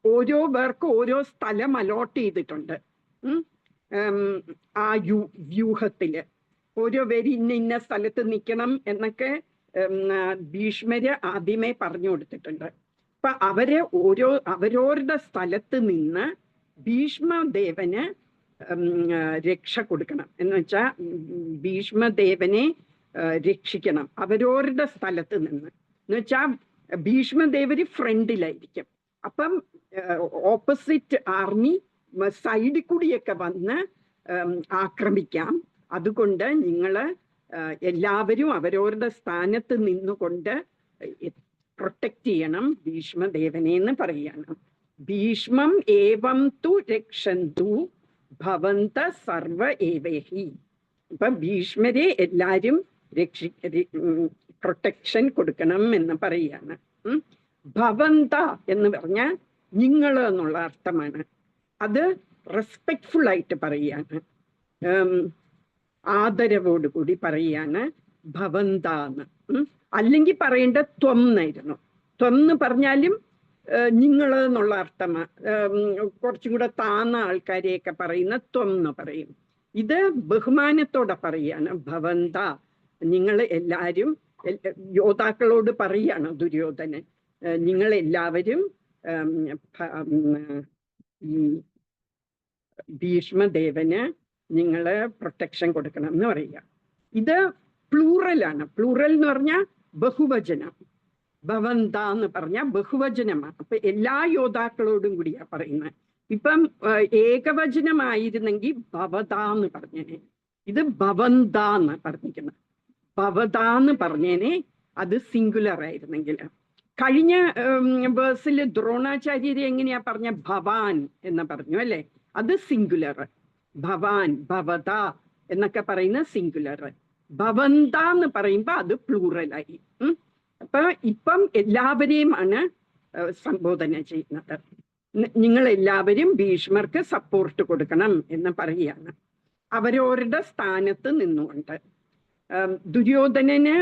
ഓരോ പേർക്ക് ഓരോ സ്ഥലം അലോട്ട് ചെയ്തിട്ടുണ്ട്. ആ വ്യൂഹത്തില് ഓരോ പേര് ഇന്ന ഇന്ന സ്ഥലത്ത് നിൽക്കണം എന്നൊക്കെ ഭീഷ്മര് ആദ്യമേ പറഞ്ഞു കൊടുത്തിട്ടുണ്ട്. അപ്പൊ അവരോരുടെ സ്ഥലത്ത് നിന്ന് ഭീഷ്മദേവന് രക്ഷ കൊടുക്കണം എന്ന് വെച്ചാൽ ഭീഷ്മദേവനെ രക്ഷിക്കണം അവരോരുടെ സ്ഥലത്ത് നിന്ന്. എന്ന് വെച്ചാൽ ഭീഷ്മദേവര് ഫ്രണ്ടിലായിരിക്കും. അപ്പം ഓപ്പോസിറ്റ് ആർമി സൈഡിൽ കൂടിയൊക്കെ വന്ന് ആക്രമിക്കാം. അതുകൊണ്ട് നിങ്ങള് എല്ലാവരും അവരവരുടെ സ്ഥാനത്ത് നിന്നുകൊണ്ട് പ്രൊട്ടക്റ്റ് ചെയ്യണം ഭീഷ്മദേവനെ എന്ന് പറയാണ്. ഭീഷ്മം ഏവം തു രക്ഷന്തു ഭവന്ത സർവ ഏവേഹി. ഇപ്പൊ ഭീഷ്മരെ എല്ലാരും പ്രൊട്ടക്ഷൻ കൊടുക്കണം എന്ന് പറയാണ്. ഭവന്ത എന്ന് പറഞ്ഞാൽ നിങ്ങൾ എന്നുള്ള അർത്ഥമാണ്. അത് റെസ്പെക്ട്ഫുൾ ആയിട്ട് പറയാണ്, ആദരവോടുകൂടി പറയാണ് ഭവന്താന്ന്. അല്ലെങ്കിൽ പറയേണ്ട ത്വം എന്നായിരുന്നു. ത്വം എന്ന് പറഞ്ഞാലും നിങ്ങൾ എന്നുള്ള അർത്ഥമാണ്. കുറച്ചും കൂടെ താന്ന ആൾക്കാരെയൊക്കെ പറയുന്ന ത്വം എന്ന് പറയും. ഇത് ബഹുമാനത്തോടെ പറയാണ്. ഭവന്ത, നിങ്ങൾ എല്ലാവരും, യോദ്ധാക്കളോട് പറയാണ് ദുര്യോധനൻ, നിങ്ങൾ എല്ലാവരും ഈ ഭീഷ്മദേവന് നിങ്ങള് പ്രൊട്ടക്ഷൻ കൊടുക്കണം എന്ന് പറയുക. ഇത് പ്ലൂറലാണ്. പ്ലൂറൽ എന്ന് പറഞ്ഞാൽ ബഹുവചനം. ഭവന്ത എന്ന് പറഞ്ഞാൽ ബഹുവചനമാണ്. അപ്പൊ എല്ലാ യോദ്ധാക്കളോടും കൂടിയാ പറയുന്നത്. ഇപ്പം ഏകവചനമായിരുന്നെങ്കിൽ ഭവത എന്ന് പറഞ്ഞേനെ, ഇത് ഭവന്ത എന്ന് പറഞ്ഞിരിക്കുന്നത്. ഭവത എന്ന് പറഞ്ഞേനെ അത് സിംഗുലർ ആയിരുന്നെങ്കിൽ. കഴിഞ്ഞ വേഴ്സിൽ ദ്രോണാചാര്യരെ എങ്ങനെയാ പറഞ്ഞ? ഭവാൻ എന്ന് പറഞ്ഞു അല്ലെ, അത് സിംഗുലർ. ഭവാൻ, ഭവത എന്നൊക്കെ പറയുന്ന സിംഗുലർ. ഭവന്ത എന്ന് പറയുമ്പോ അത് പ്ലൂറലായി. അപ്പൊ ഇപ്പം എല്ലാവരെയും ആണ് സംബോധന ചെയ്യുന്നത്. നിങ്ങൾ എല്ലാവരും ഭീഷ്മർക്ക് സപ്പോർട്ട് കൊടുക്കണം എന്ന് പറയുകയാണ്, അവരവരുടെ സ്ഥാനത്ത് നിന്നുകൊണ്ട്. ദുര്യോധനന്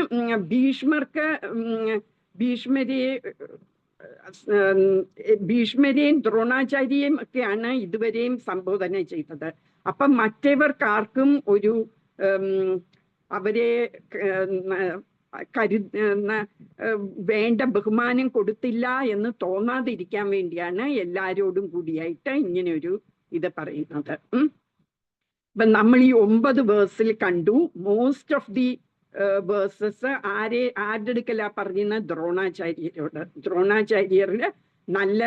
ഭീഷ്മരെയും ദ്രോണാചാര്യയും ഒക്കെയാണ് ഇതുവരെയും സംബോധന ചെയ്തത്. അപ്പൊ മറ്റവർക്കാർക്കും ഒരു അവരെ വേണ്ട ബഹുമാനം കൊടുത്തില്ല എന്ന് തോന്നാതിരിക്കാൻ വേണ്ടിയാണ് എല്ലാരോടും കൂടിയായിട്ട് ഇങ്ങനെ ഒരു ഇത് പറയുന്നത്. ഇപ്പൊ നമ്മൾ ഈ 9 വേഴ്സിൽ കണ്ടു, മോസ്റ്റ് ഓഫ് ദി വേഴ്സസ് ആരുടെ അടുക്കലാ പറഞ്ഞിരുന്ന? ദ്രോണാചാര്യരോട്. ദ്രോണാചാര്യരുടെ നല്ല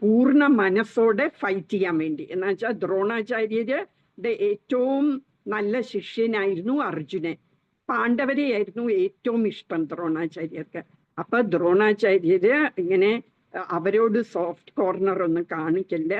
പൂർണ്ണ മനസ്സോടെ ഫൈറ്റ് ചെയ്യാൻ വേണ്ടി. എന്ന് വെച്ചാൽ ദ്രോണാചാര്യരുടെ ഏറ്റവും നല്ല ശിഷ്യനായിരുന്നു അർജുനൻ. പാണ്ഡവരെയായിരുന്നു ഏറ്റവും ഇഷ്ടം ദ്രോണാചാര്യർക്ക്. അപ്പൊ ദ്രോണാചാര്യര് ഇങ്ങനെ അവരോട് സോഫ്റ്റ് കോർണർ ഒന്നും കാണിക്കില്ല.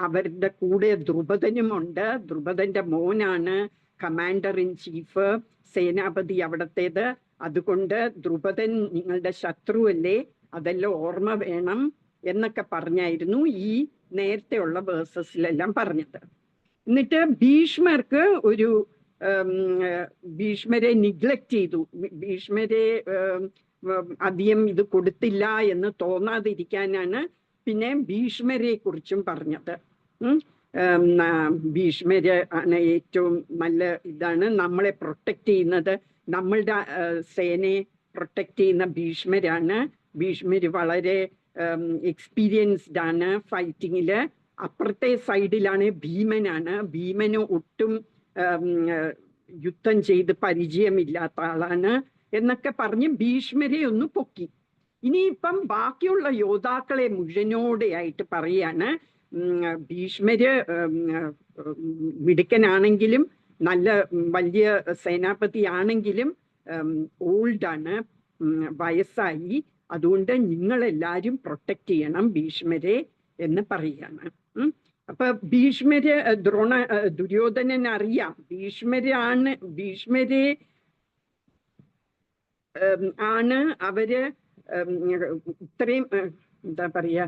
അവരുടെ കൂടെ ദ്രുപദനുമുണ്ട്. ദ്രുപദന്റെ മോനാണ് കമാൻഡർ ഇൻ ചീഫ്, സേനാപതി അവിടത്തേത്. അതുകൊണ്ട് ദ്രുപദൻ നിങ്ങളുടെ ശത്രുവല്ലേ, അതെല്ലാം ഓർമ്മ വേണം എന്നൊക്കെ പറഞ്ഞായിരുന്നു ഈ നേരത്തെയുള്ള വേഴ്സസിലെല്ലാം പറഞ്ഞത്. എന്നിട്ട് ഭീഷ്മർക്ക് ഭീഷ്മരെ നിഗ്ലക്ട് ചെയ്തു. ഭീഷ്മരെ അധികം ഇത് കൊടുത്തില്ല എന്ന് തോന്നാതിരിക്കാനാണ് പിന്നെ ഭീഷ്മരെ കുറിച്ചും പറഞ്ഞത്. ഭീഷ്മര് ആണ് ഏറ്റവും നല്ല ഇതാണ്, നമ്മളെ പ്രൊട്ടക്ട് ചെയ്യുന്നത്, നമ്മളുടെ സേനയെ പ്രൊട്ടക്ട് ചെയ്യുന്ന ഭീഷ്മരാണ്. ഭീഷ്മര് വളരെ എക്സ്പീരിയൻസ്ഡ് ആണ് ഫൈറ്റിങ്ങില്. അപ്പുറത്തെ സൈഡിലാണ് ഭീമനാണ്. ഭീമന് ഒട്ടും യുദ്ധം ചെയ്ത് പരിചയമില്ലാത്ത ആളാണ് എന്നൊക്കെ പറഞ്ഞ് ഭീഷ്മരെ ഒന്ന് പൊക്കി. ഇനിയിപ്പം ബാക്കിയുള്ള യോദ്ധാക്കളെ മുഴുവനോടെയായിട്ട് പറയാണ്, ഭീഷ്മര് മിടുക്കനാണെങ്കിലും നല്ല വലിയ സേനാപതി ആണെങ്കിലും ഓൾഡാണ്, വയസ്സായി. അതുകൊണ്ട് നിങ്ങളെല്ലാരും പ്രൊട്ടക്ട് ചെയ്യണം ഭീഷ്മരെ എന്ന് പറയാണ്. അപ്പൊ ദുര്യോധനൻ അറിയാം ഭീഷ്മരെ ആണ് അവര് ഇത്രയും എന്താ പറയാ,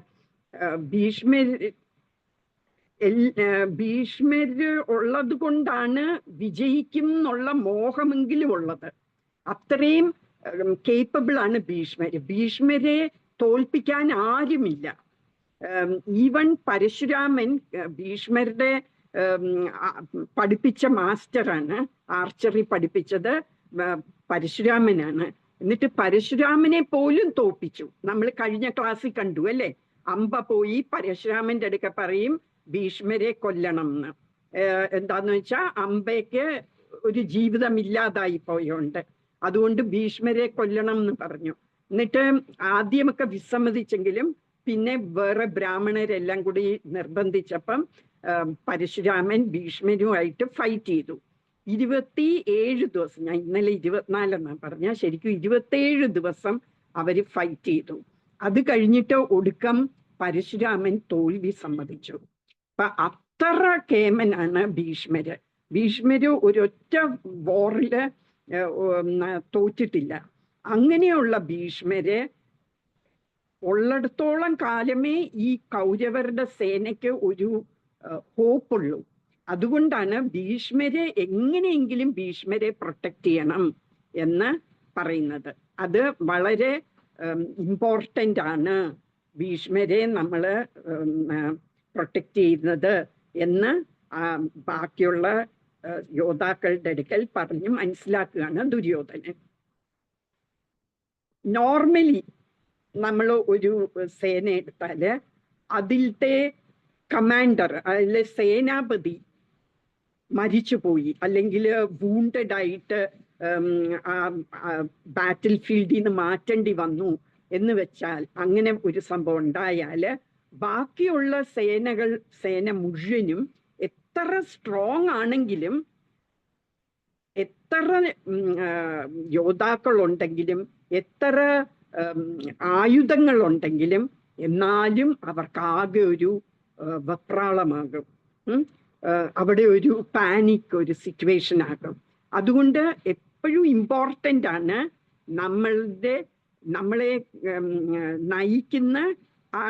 ഭീഷ്മര് ഉള്ളത് കൊണ്ടാണ് വിജയിക്കും എന്നുള്ള മോഹമെങ്കിലും ഉള്ളത്. അത്രയും കേപ്പബിൾ ആണ് ഭീഷ്മര്. ഭീഷ്മരെ തോൽപ്പിക്കാൻ ആരുമില്ല. ഈവൻ പരശുരാമൻ ഭീഷ്മരുടെ പഠിപ്പിച്ച മാസ്റ്ററാണ്. ആർച്ചറി പഠിപ്പിച്ചത് പരശുരാമനാണ്. എന്നിട്ട് പരശുരാമനെ പോലും തോൽപ്പിച്ചു. നമ്മൾ കഴിഞ്ഞ ക്ലാസ്സിൽ കണ്ടു അല്ലെ, അമ്പ പോയി പരശുരാമന്റെ അടുക്ക പറയും ഭീഷ്മരെ കൊല്ലണം എന്ന്. എന്താന്ന് വെച്ചാ അമ്പയ്ക്ക് ഒരു ജീവിതം ഇല്ലാതായി പോയോണ്ട്, അതുകൊണ്ട് ഭീഷ്മരെ കൊല്ലണം എന്ന് പറഞ്ഞു. എന്നിട്ട് ആദ്യമൊക്കെ വിസമ്മതിച്ചെങ്കിലും പിന്നെ വേറെ ബ്രാഹ്മണരെല്ലാം കൂടി നിർബന്ധിച്ചപ്പം പരശുരാമൻ ഭീഷ്മരുമായിട്ട് ഫൈറ്റ് ചെയ്തു. 27 ദിവസം, ഞാൻ ഇന്നലെ 24 എന്നാ പറഞ്ഞ, ശരിക്കും 27 ദിവസം അവര് ഫൈറ്റ് ചെയ്തു. അത് കഴിഞ്ഞിട്ട് ഒടുക്കം പരശുരാമൻ തോൽവി സമ്മതിച്ചു. അപ്പൊ അത്ര കേമനാണ് ഭീഷ്മര്. ഭീഷ്മര് ഒരൊറ്റ വോറില് തോറ്റിട്ടില്ല. അങ്ങനെയുള്ള ഭീഷ്മര് ഉള്ളിടത്തോളം കാലമേ ഈ കൗരവരുടെ സേനയ്ക്ക് ഒരു ഹോപ്പുള്ളൂ. അതുകൊണ്ടാണ് ഭീഷ്മരെ എങ്ങനെയെങ്കിലും ഭീഷ്മരെ പ്രൊട്ടക്ട് ചെയ്യണം എന്ന് പറയുന്നത്. അത് വളരെ ഇമ്പോർട്ടൻ്റ് ആണ്, ഭീഷ്മരെ നമ്മൾ പ്രൊട്ടക്ട് ചെയ്യുന്നത് എന്ന് ബാക്കിയുള്ള യോദ്ധാക്കളുടെ അടുക്കൽ പറഞ്ഞ് മനസ്സിലാക്കുകയാണ് ദുര്യോധനൻ. നോർമലി നമ്മൾ ഒരു സേന എടുത്താല് അതിലത്തെ കമാൻഡർ, അതിലെ സേനാപതി മരിച്ചുപോയി, അല്ലെങ്കിൽ വൂണ്ടഡ് ആയിട്ട് ബാറ്റിൽ ഫീൽഡിൽ നിന്ന് മാറ്റേണ്ടി വന്നു എന്ന് വെച്ചാൽ, അങ്ങനെ ഒരു സംഭവം ഉണ്ടായാല് ബാക്കിയുള്ള സേന മുഴുവനും എത്ര സ്ട്രോങ് ആണെങ്കിലും, എത്ര യോദ്ധാക്കളുണ്ടെങ്കിലും, എത്ര ആയുധങ്ങളുണ്ടെങ്കിലും, എന്നാലും അവർക്കാകെ ഒരു വെപ്രാളമാകും. അവിടെ ഒരു പാനിക്, ഒരു സിറ്റുവേഷൻ ആകും. അതുകൊണ്ട് എപ്പോഴും ഇമ്പോർട്ടൻ്റ് ആണ് നമ്മളെ നയിക്കുന്ന ആ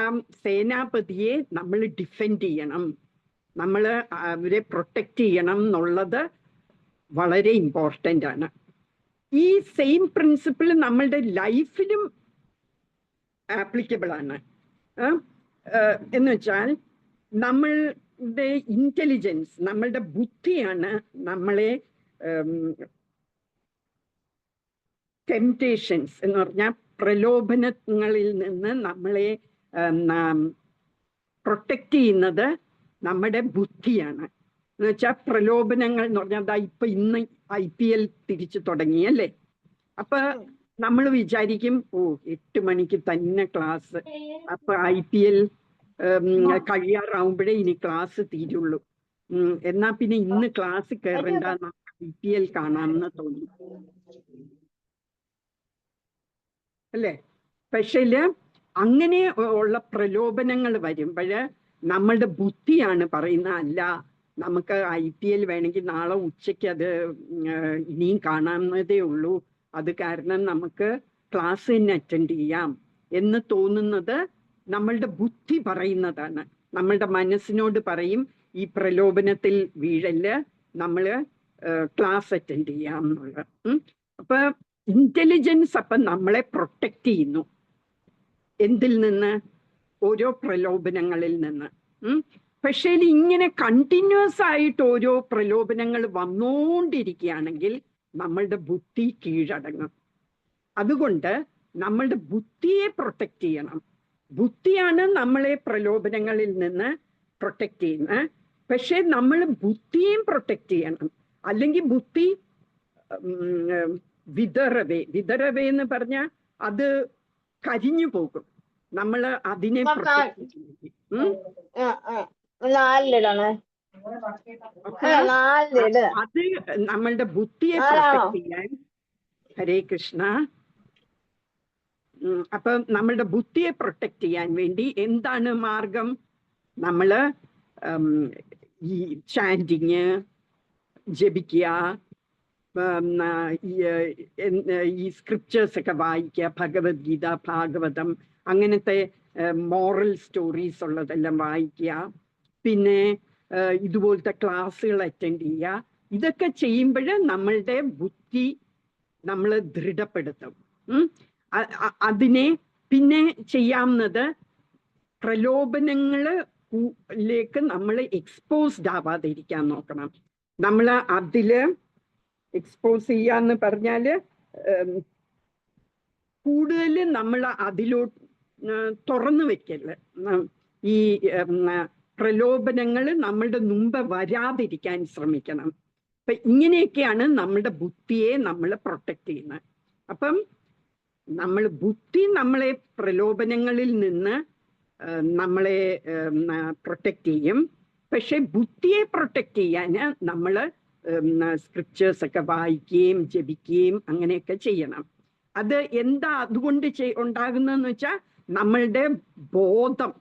സേനാപതിയെ നമ്മൾ ഡിഫെൻഡ് ചെയ്യണം, നമ്മൾ അവരെ പ്രൊട്ടക്റ്റ് ചെയ്യണം എന്നുള്ളത് വളരെ ഇമ്പോർട്ടൻ്റ് ആണ്. ഈ സെയിം പ്രിൻസിപ്പിൾ നമ്മളുടെ ലൈഫിലും ആപ്ലിക്കബിൾ ആണ്. എന്ന് വെച്ചാൽ നമ്മളുടെ ഇന്റലിജൻസ്, നമ്മളുടെ ബുദ്ധിയാണ് നമ്മളെ ടെംപ്റ്റേഷൻസ് എന്ന് പറഞ്ഞാൽ പ്രലോഭനങ്ങളിൽ നിന്ന് നമ്മളെ പ്രൊട്ടക്റ്റ് ചെയ്യുന്നത് നമ്മുടെ ബുദ്ധിയാണ്. എന്ന് വെച്ചാൽ പ്രലോഭനങ്ങൾ എന്ന് പറഞ്ഞാൽ ഇപ്പൊ ഇന്ന് IPL തിരിച്ചു തുടങ്ങി അല്ലേ? അപ്പൊ നമ്മൾ വിചാരിക്കും 8 മണിക്ക് തന്നെ ക്ലാസ്, അപ്പൊ IPL കഴിയാറാവുമ്പോഴേ ഇനി ക്ലാസ് തീരുള്ളൂ, എന്നാ പിന്നെ ഇന്ന് ക്ലാസ് കയറണ്ട, IPL കാണാമെന്ന് തോന്നി അല്ലേ? പക്ഷേ അങ്ങനെ ഉള്ള പ്രലോഭനങ്ങൾ വരുമ്പോൾ നമ്മളുടെ ബുദ്ധിയാണ് പറയുന്ന, അല്ല നമുക്ക് IPL വേണമെങ്കിൽ നാളെ ഉച്ചയ്ക്ക് അത് ഇനിയും കാണാവുന്നതേ ഉള്ളൂ, അത് കാരണം നമുക്ക് ക്ലാസ് തന്നെ അറ്റൻഡ് ചെയ്യാം എന്ന് തോന്നുന്നത് നമ്മളുടെ ബുദ്ധി പറയുന്നതാണ്. നമ്മളുടെ മനസ്സിനോട് പറയും ഈ പ്രലോഭനത്തിൽ വീഴല്, നമ്മള് ക്ലാസ് അറ്റൻഡ് ചെയ്യാം എന്നുള്ളത്. അപ്പൊ ഇന്റലിജൻസ് അപ്പൊ നമ്മളെ പ്രൊട്ടക്റ്റ് ചെയ്യുന്നു. എന്തിൽ നിന്ന്? ഓരോ പ്രലോഭനങ്ങളിൽ നിന്ന്. പക്ഷേ ഇങ്ങനെ കണ്ടിന്യൂസ് ആയിട്ട് ഓരോ പ്രലോഭനങ്ങൾ വന്നുകൊണ്ടിരിക്കുകയാണെങ്കിൽ നമ്മളുടെ ബുദ്ധി കീഴടങ്ങും. അതുകൊണ്ട് നമ്മളുടെ ബുദ്ധിയെ പ്രൊട്ടക്റ്റ് ചെയ്യണം. ബുദ്ധിയാണ് നമ്മളെ പ്രലോഭനങ്ങളിൽ നിന്ന് പ്രൊട്ടക്റ്റ് ചെയ്യുന്നത്. പക്ഷെ നമ്മൾ ബുദ്ധിയെയും പ്രൊട്ടക്റ്റ് ചെയ്യണം, അല്ലെങ്കിൽ ബുദ്ധി വിതറവേ എന്ന് പറഞ്ഞാൽ അത് കരിഞ്ഞു പോകും. നമ്മൾ അതിനെ അത് നമ്മളുടെ ബുദ്ധിയെ പ്രൊട്ടക്ട് ചെയ്യാൻ. ഹരേ കൃഷ്ണ. അപ്പൊ നമ്മളുടെ ബുദ്ധിയെ പ്രൊട്ടക്ട് ചെയ്യാൻ വേണ്ടി എന്താണ് മാർഗം? നമ്മള് ഈ ചാൻഡിങ്, ജപിക്കുക, ഈ സ്ക്രിപ്റ്റേഴ്സ് ഒക്കെ വായിക്കുക, ഭഗവത്ഗീത, ഭാഗവതം, അങ്ങനത്തെ മോറൽ സ്റ്റോറീസ് ഉള്ളതെല്ലാം വായിക്കുക, പിന്നെ ഇതുപോലത്തെ ക്ലാസ്സുകൾ അറ്റൻഡ് ചെയ്യുക. ഇതൊക്കെ ചെയ്യുമ്പോൾ നമ്മളുടെ ബുദ്ധി നമ്മൾ ദൃഢപ്പെടുത്തും. അതിനെ പിന്നെ ചെയ്യാവുന്നത് പ്രലോഭനങ്ങളിലേക്ക് നമ്മൾ എക്സ്പോസ്ഡ് ആവാതിരിക്കാൻ നോക്കണം. നമ്മൾ അതില് എക്സ്പോസ് ചെയ്യാന്ന് പറഞ്ഞാല് കൂടുതൽ നമ്മൾ അതിലോട്ട് തുറന്നു വെക്കല്. ഈ പ്രലോഭനങ്ങൾ നമ്മളുടെ മുമ്പ് വരാതിരിക്കാൻ ശ്രമിക്കണം. അപ്പൊ ഇങ്ങനെയൊക്കെയാണ് നമ്മളുടെ ബുദ്ധിയെ നമ്മൾ പ്രൊട്ടക്ട് ചെയ്യുന്നത്. അപ്പം നമ്മൾ ബുദ്ധി നമ്മളെ പ്രലോഭനങ്ങളിൽ നിന്ന് നമ്മളെ പ്രൊട്ടക്ട് ചെയ്യും. പക്ഷെ ബുദ്ധിയെ പ്രൊട്ടക്ട് ചെയ്യാൻ നമ്മൾ സ്ക്രിപ്റ്റേഴ്സ് ഒക്കെ വായിക്കുകയും ജപിക്കുകയും അങ്ങനെയൊക്കെ ചെയ്യണം. അത് എന്താ അതുകൊണ്ട് ഉണ്ടാകുന്നതെന്ന് വെച്ചാൽ നമ്മളുടെ ബോധം,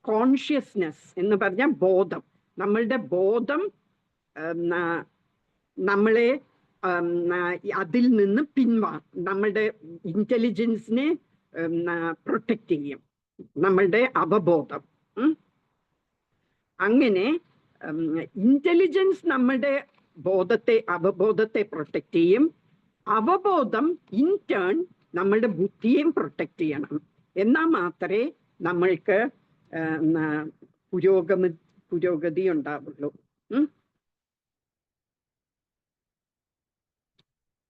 കോൺഷ്യസ്നെസ് എന്ന് പറഞ്ഞാൽ ബോധം, നമ്മളുടെ ബോധം നമ്മളെ അതിൽ നിന്ന് നമ്മളുടെ ഇന്റലിജൻസിനെ പ്രൊട്ടക്ട് ചെയ്യും, നമ്മളുടെ അവബോധം. അങ്ങനെ ഇന്റലിജൻസ് നമ്മളുടെ അവബോധത്തെ പ്രൊട്ടക്ട് ചെയ്യും. അവബോധം ഇൻ ടേൺ നമ്മളുടെ ബുദ്ധിയെയും പ്രൊട്ടക്ട് ചെയ്യണം. എന്നാൽ മാത്രമേ നമ്മൾക്ക് പുരോഗതി ഉണ്ടാവുള്ളൂ.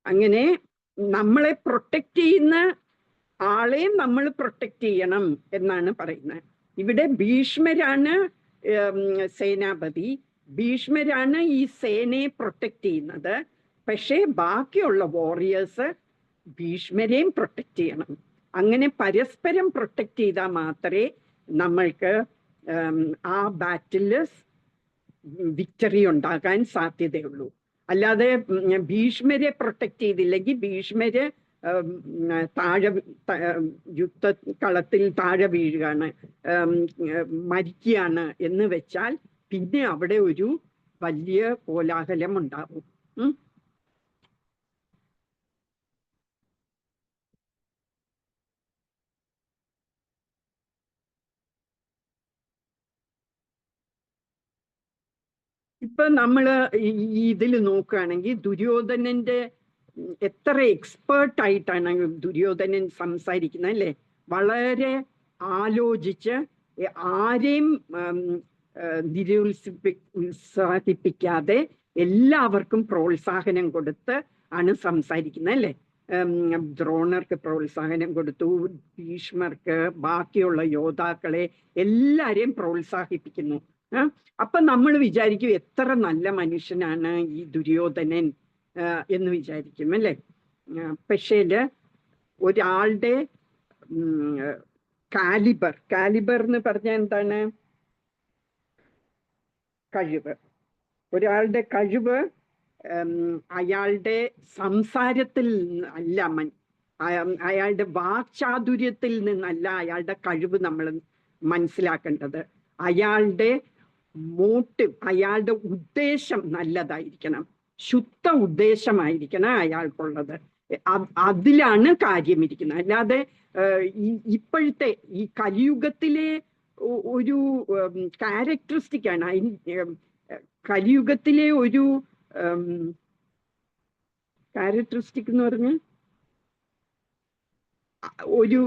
അങ്ങനെ നമ്മളെ പ്രൊട്ടക്ട് ചെയ്യുന്ന ആളെയും നമ്മൾ പ്രൊട്ടക്ട് ചെയ്യണം എന്നാണ് പറയുന്നത്. ഇവിടെ ഭീഷ്മരാണ് സേനാപതി, ഭീഷ്മരാണ് ഈ സേനയെ പ്രൊട്ടക്ട് ചെയ്യുന്നത്. പക്ഷേ ബാക്കിയുള്ള വാറിയേഴ്സ് ഭീഷ്മരെയും പ്രൊട്ടക്ട് ചെയ്യണം. അങ്ങനെ പരസ്പരം പ്രൊട്ടക്ട് ചെയ്താൽ മാത്രമേ നമ്മൾക്ക് ആ ബാറ്റില് വിക്ടറി ഉണ്ടാകാൻ സാധ്യതയുള്ളൂ. അല്ലാതെ ഭീഷ്മരെ പ്രൊട്ടക്ട് ചെയ്തില്ലെങ്കിൽ ഭീഷ്മര് താഴെ യുദ്ധകളത്തിൽ താഴെ വീഴുകയാണ്, മരിക്കുകയാണ് എന്ന് വെച്ചാൽ പിന്നെ അവിടെ ഒരു വലിയ കോലാഹലം ഉണ്ടാവും. ഇപ്പൊ നമ്മള് ഇതിൽ നോക്കുകയാണെങ്കിൽ ദുര്യോധനന്റെ എത്ര എക്സ്പേർട്ട് ആയിട്ടാണ് ദുര്യോധനൻ സംസാരിക്കുന്നത് അല്ലെ. വളരെ ആലോചിച്ച് ആരെയും ഉത്സാഹിപ്പിക്കാതെ എല്ലാവർക്കും പ്രോത്സാഹനം കൊടുത്ത് ആണ് സംസാരിക്കുന്നത് അല്ലെ. ദ്രോണർക്ക് പ്രോത്സാഹനം കൊടുത്തു, ഭീഷ്മർക്ക്, ബാക്കിയുള്ള യോദ്ധാക്കളെ എല്ലാരെയും പ്രോത്സാഹിപ്പിക്കുന്നു. അപ്പൊ നമ്മൾ വിചാരിക്കും എത്ര നല്ല മനുഷ്യനാണ് ഈ ദുര്യോധനൻ എന്ന് വിചാരിക്കും അല്ലെ. പക്ഷേല് ഒരാളുടെ കാലിബർ എന്ന് പറഞ്ഞാൽ എന്താണ്? കഴിവ്. ഒരാളുടെ കഴിവ് അയാളുടെ സംസാരത്തിൽ അല്ല, അയാളുടെ വാക്ചാതുര്യത്തിൽ നിന്നല്ല അയാളുടെ കഴിവ് നമ്മൾ മനസ്സിലാക്കേണ്ടത്. അയാളുടെ മോട്ടീവ്, അയാളുടെ ഉദ്ദേശം നല്ലതായിരിക്കണം, ശുദ്ധ ഉദ്ദേശമായിരിക്കണം അയാൾക്കുള്ളത്. അതിലാണ് കാര്യമിരിക്കുന്നത്. അല്ലാതെ ഇപ്പോഴത്തെ ഈ കലിയുഗത്തിലെ ഒരു ക്യാരക്ടറിസ്റ്റിക് ആണ്, കലിയുഗത്തിലെ ഒരു ക്യാരക്ടറിസ്റ്റിക് എന്ന് പറഞ്ഞ ഒരു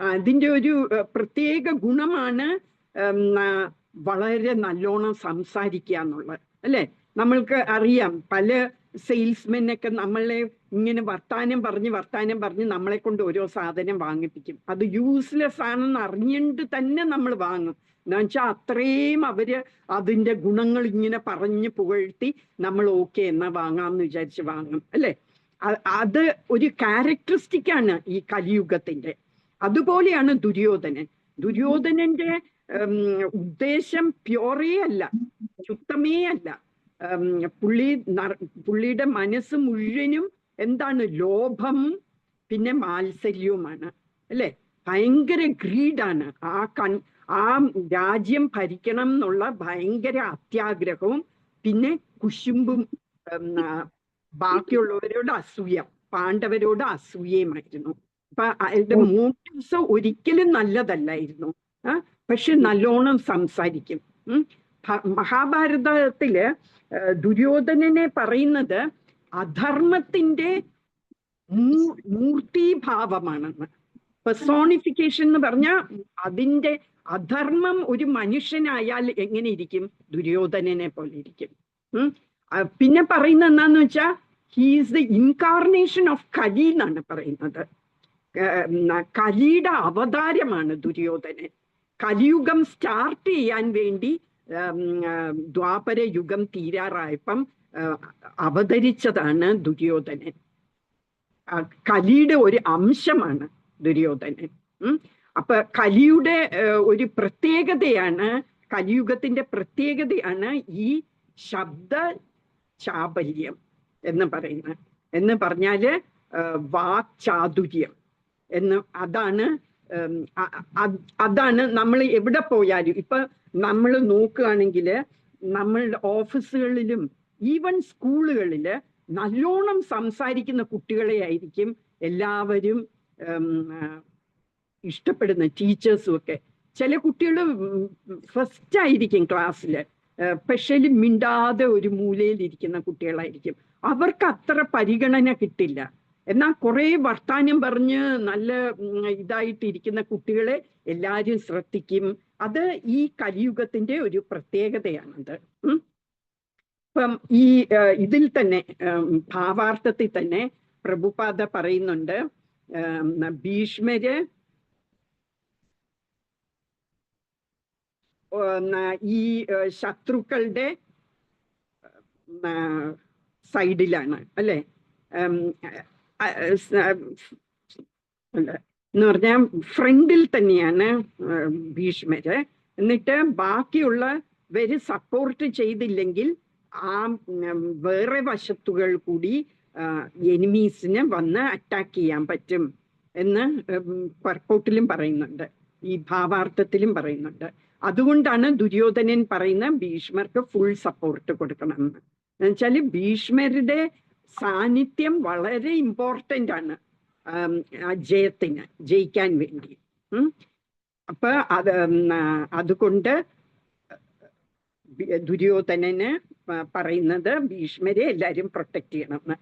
അതിൻ്റെ ഒരു പ്രത്യേക ഗുണമാണ് വളരെ നല്ലോണം സംസാരിക്കുക എന്നുള്ളത് അല്ലെ. നമ്മൾക്ക് അറിയാം, പല സെയിൽസ്മെനൊക്കെ നമ്മളെ ഇങ്ങനെ വർത്താനം പറഞ്ഞ് നമ്മളെ കൊണ്ട് ഓരോ സാധനം വാങ്ങിപ്പിക്കും. അത് യൂസ്ലെസ് ആണെന്ന് അറിഞ്ഞിട്ട് തന്നെ നമ്മൾ വാങ്ങും. എന്ന് വെച്ചാൽ അത്രയും അവര് അതിൻ്റെ ഗുണങ്ങൾ ഇങ്ങനെ പറഞ്ഞ് പുകഴ്ത്തി നമ്മൾ ഓക്കെ എന്നാ വാങ്ങാമെന്ന് വിചാരിച്ച് വാങ്ങും അല്ലെ. അത് ഒരു ക്യാരക്ടറിസ്റ്റിക് ആണ് ഈ കലിയുഗത്തിന്റെ. അതുപോലെയാണ് ദുര്യോധനന്റെ ഉദ്ദേശം പ്യോറേ അല്ല, ശുദ്ധമേ അല്ല. പുള്ളിയുടെ മനസ്സ് മുഴുവനും എന്താണ്? ലോഭവും പിന്നെ മാത്സര്യവുമാണ് അല്ലെ. ഭയങ്കര ഗ്രീഡാണ്. ആ രാജ്യം ഭരിക്കണം എന്നുള്ള ഭയങ്കര അത്യാഗ്രഹവും പിന്നെ കുശുമ്പും ബാക്കിയുള്ളവരോട് അസൂയ, പാണ്ഡവരോട് അസൂയയുമായിരുന്നു. അപ്പൊ അയാളുടെ മോട്ടീവ്സ് ഒരിക്കലും നല്ലതല്ലായിരുന്നു. പക്ഷെ നല്ലോണം സംസാരിക്കും. മഹാഭാരതത്തില് ദുര്യോധനനെ പറയുന്നത് അധർമ്മത്തിന്റെ മൂർത്തീഭാവമാണെന്ന്. പെർസോണിഫിക്കേഷൻ എന്ന് പറഞ്ഞാൽ അതിന്റെ അധർമ്മം ഒരു മനുഷ്യനായാൽ എങ്ങനെ ഇരിക്കും? ദുര്യോധനനെ പോലെ ഇരിക്കും. പിന്നെ പറയുന്നത് എന്താന്ന് വെച്ചാൽ he is the incarnation of Kali എന്നാണ് പറയുന്നത്. കലിയുടെ അവതാരമാണ് ദുര്യോധനൻ. കലിയുഗം സ്റ്റാർട്ട് ചെയ്യാൻ വേണ്ടി ദ്വാപര യുഗം തീരാറായപ്പം അവതരിച്ചതാണ് ദുര്യോധനൻ. കലിയുടെ ഒരു അംശമാണ് ദുര്യോധനൻ. അപ്പൊ കലിയുടെ ഒരു പ്രത്യേകതയാണ്, കലിയുഗത്തിന്റെ പ്രത്യേകതയാണ് ഈ ശബ്ദ ചാബല്യം എന്ന് പറയുന്നത്. എന്ന് പറഞ്ഞാല് വാക്ചാതുര്യം എന്ന്. അതാണ് നമ്മൾ എവിടെ പോയാലും ഇപ്പൊ നമ്മൾ നോക്കുകയാണെങ്കിൽ നമ്മളുടെ ഓഫീസുകളിലും ഈവൻ സ്കൂളുകളില് നല്ലോണം സംസാരിക്കുന്ന കുട്ടികളെ ആയിരിക്കും എല്ലാവരും ഇഷ്ടപ്പെടുന്ന, ടീച്ചേഴ്സും ഒക്കെ. ചില കുട്ടികൾ ഫസ്റ്റ് ആയിരിക്കും ക്ലാസ്സില്, പക്ഷേ മിണ്ടാതെ ഒരു മൂലയിൽ ഇരിക്കുന്ന കുട്ടികളായിരിക്കും. അവർക്ക് അത്ര പരിഗണന കിട്ടില്ല. എന്നാൽ കുറെ വർത്താനം പറഞ്ഞ് നല്ല ഇതായിട്ടിരിക്കുന്ന കുട്ടികളെ എല്ലാവരും ശ്രദ്ധിക്കും. അത് ഈ കലിയുഗത്തിന്റെ ഒരു പ്രത്യേകതയാണത്. ഇപ്പം ഈ ഇതിൽ തന്നെ ഭാവാർത്ഥത്തിൽ തന്നെ പ്രഭുപാദ പറയുന്നുണ്ട്, ഭീഷ്മര് ഈ ശത്രുക്കളുടെ സൈഡിലാണ് അല്ലെ, എന്ന് പറഞ്ഞാൽ ഫ്രണ്ടിൽ തന്നെയാണ് ഭീഷ്മര്. എന്നിട്ട് ബാക്കിയുള്ളവര് സപ്പോർട്ട് ചെയ്തില്ലെങ്കിൽ ആ വേറെ വശത്തുകൾ കൂടി എനിമീസിന് വന്ന് അറ്റാക്ക് ചെയ്യാൻ പറ്റും എന്ന് പർപ്പോട്ടിലും പറയുന്നുണ്ട്, ഈ ഭാവാർത്ഥത്തിലും പറയുന്നുണ്ട്. അതുകൊണ്ടാണ് ദുര്യോധനൻ പറയുന്ന ഭീഷ്മർക്ക് ഫുൾ സപ്പോർട്ട് കൊടുക്കണമെന്ന്. എന്നുവെച്ചാല് ഭീഷ്മരുടെ സാന്നിധ്യം വളരെ ഇമ്പോർട്ടൻ്റ് ആണ് ജയിക്കാൻ വേണ്ടി. അപ്പൊ അതുകൊണ്ട് ദുര്യോധനന് പറയുന്നത് ഭീഷ്മരെ എല്ലാരും പ്രൊട്ടക്ട് ചെയ്യണമെന്ന്.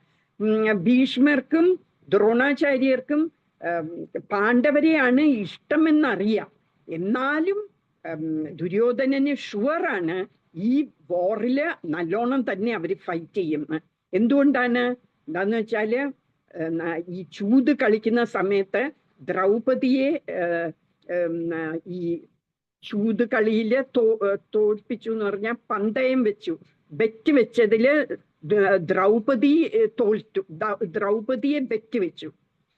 ഭീഷ്മർക്കും ദ്രോണാചാര്യർക്കും പാണ്ഡവരെയാണ് ഇഷ്ടമെന്നറിയാം. എന്നാലും ദുര്യോധനന് ഷുവറാണ് ഈ വാറില് നല്ലോണം തന്നെ അവര് ഫൈറ്റ് ചെയ്യുമെന്ന്. എന്തുകൊണ്ടാണ്? എന്താന്ന് വെച്ചാല് ഈ ചൂത് കളിക്കുന്ന സമയത്ത് ദ്രൗപദിയെ ഈ ചൂത് കളിയില് തോൽപ്പിച്ചു എന്ന് പറഞ്ഞാൽ പന്തയം വെച്ചു, ബെറ്റ് വെച്ചതില് ദ്രൗപദി തോറ്റു. ദ്രൗപദിയെ ബെറ്റ് വെച്ചു,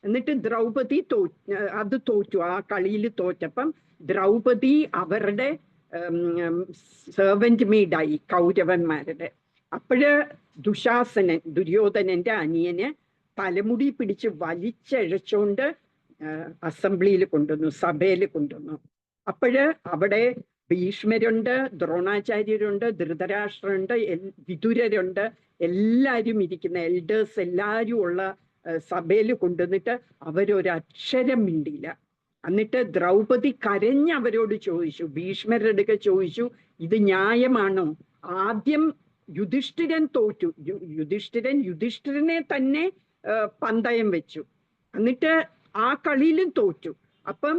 എന്നിട്ട് ദ്രൗപദി തോറ്റു. ആ കളിയിൽ തോറ്റപ്പം ദ്രൗപദി അവരുടെ സെർവന്റ് മെയ്ഡായി കൗരവന്മാരുടെ. അപ്പോഴ് ദുശാസനൻ, ദുര്യോധനന്റെ അനിയന് തലമുടി പിടിച്ച് വലിച്ചഴച്ചോണ്ട് അസംബ്ലിയിൽ കൊണ്ടുവന്നു, സഭയിൽ കൊണ്ടുവന്നു. അപ്പോഴ് അവിടെ ഭീഷ്മരുണ്ട്, ദ്രോണാചാര്യരുണ്ട്, ധൃതരാഷ്ട്രരുണ്ട്, വിതുരരുണ്ട്, എല്ലാവരും ഇരിക്കുന്ന എൽഡേഴ്സ് എല്ലാവരും ഉള്ള സഭയിൽ കൊണ്ടുവന്നിട്ട് അവരൊരക്ഷരം മിണ്ടിയില്ല. എന്നിട്ട് ദ്രൗപദി കരഞ്ഞ് അവരോട് ചോദിച്ചു, ഭീഷ്മരുടെ അടുക്ക ചോദിച്ചു, ഇത് ന്യായമാണോ? ആദ്യം യുധിഷ്ഠിരൻ തോറ്റു, യുധിഷ്ഠിരനെ തന്നെ പന്തയം വെച്ചു, എന്നിട്ട് ആ കളിയിലും തോറ്റു. അപ്പം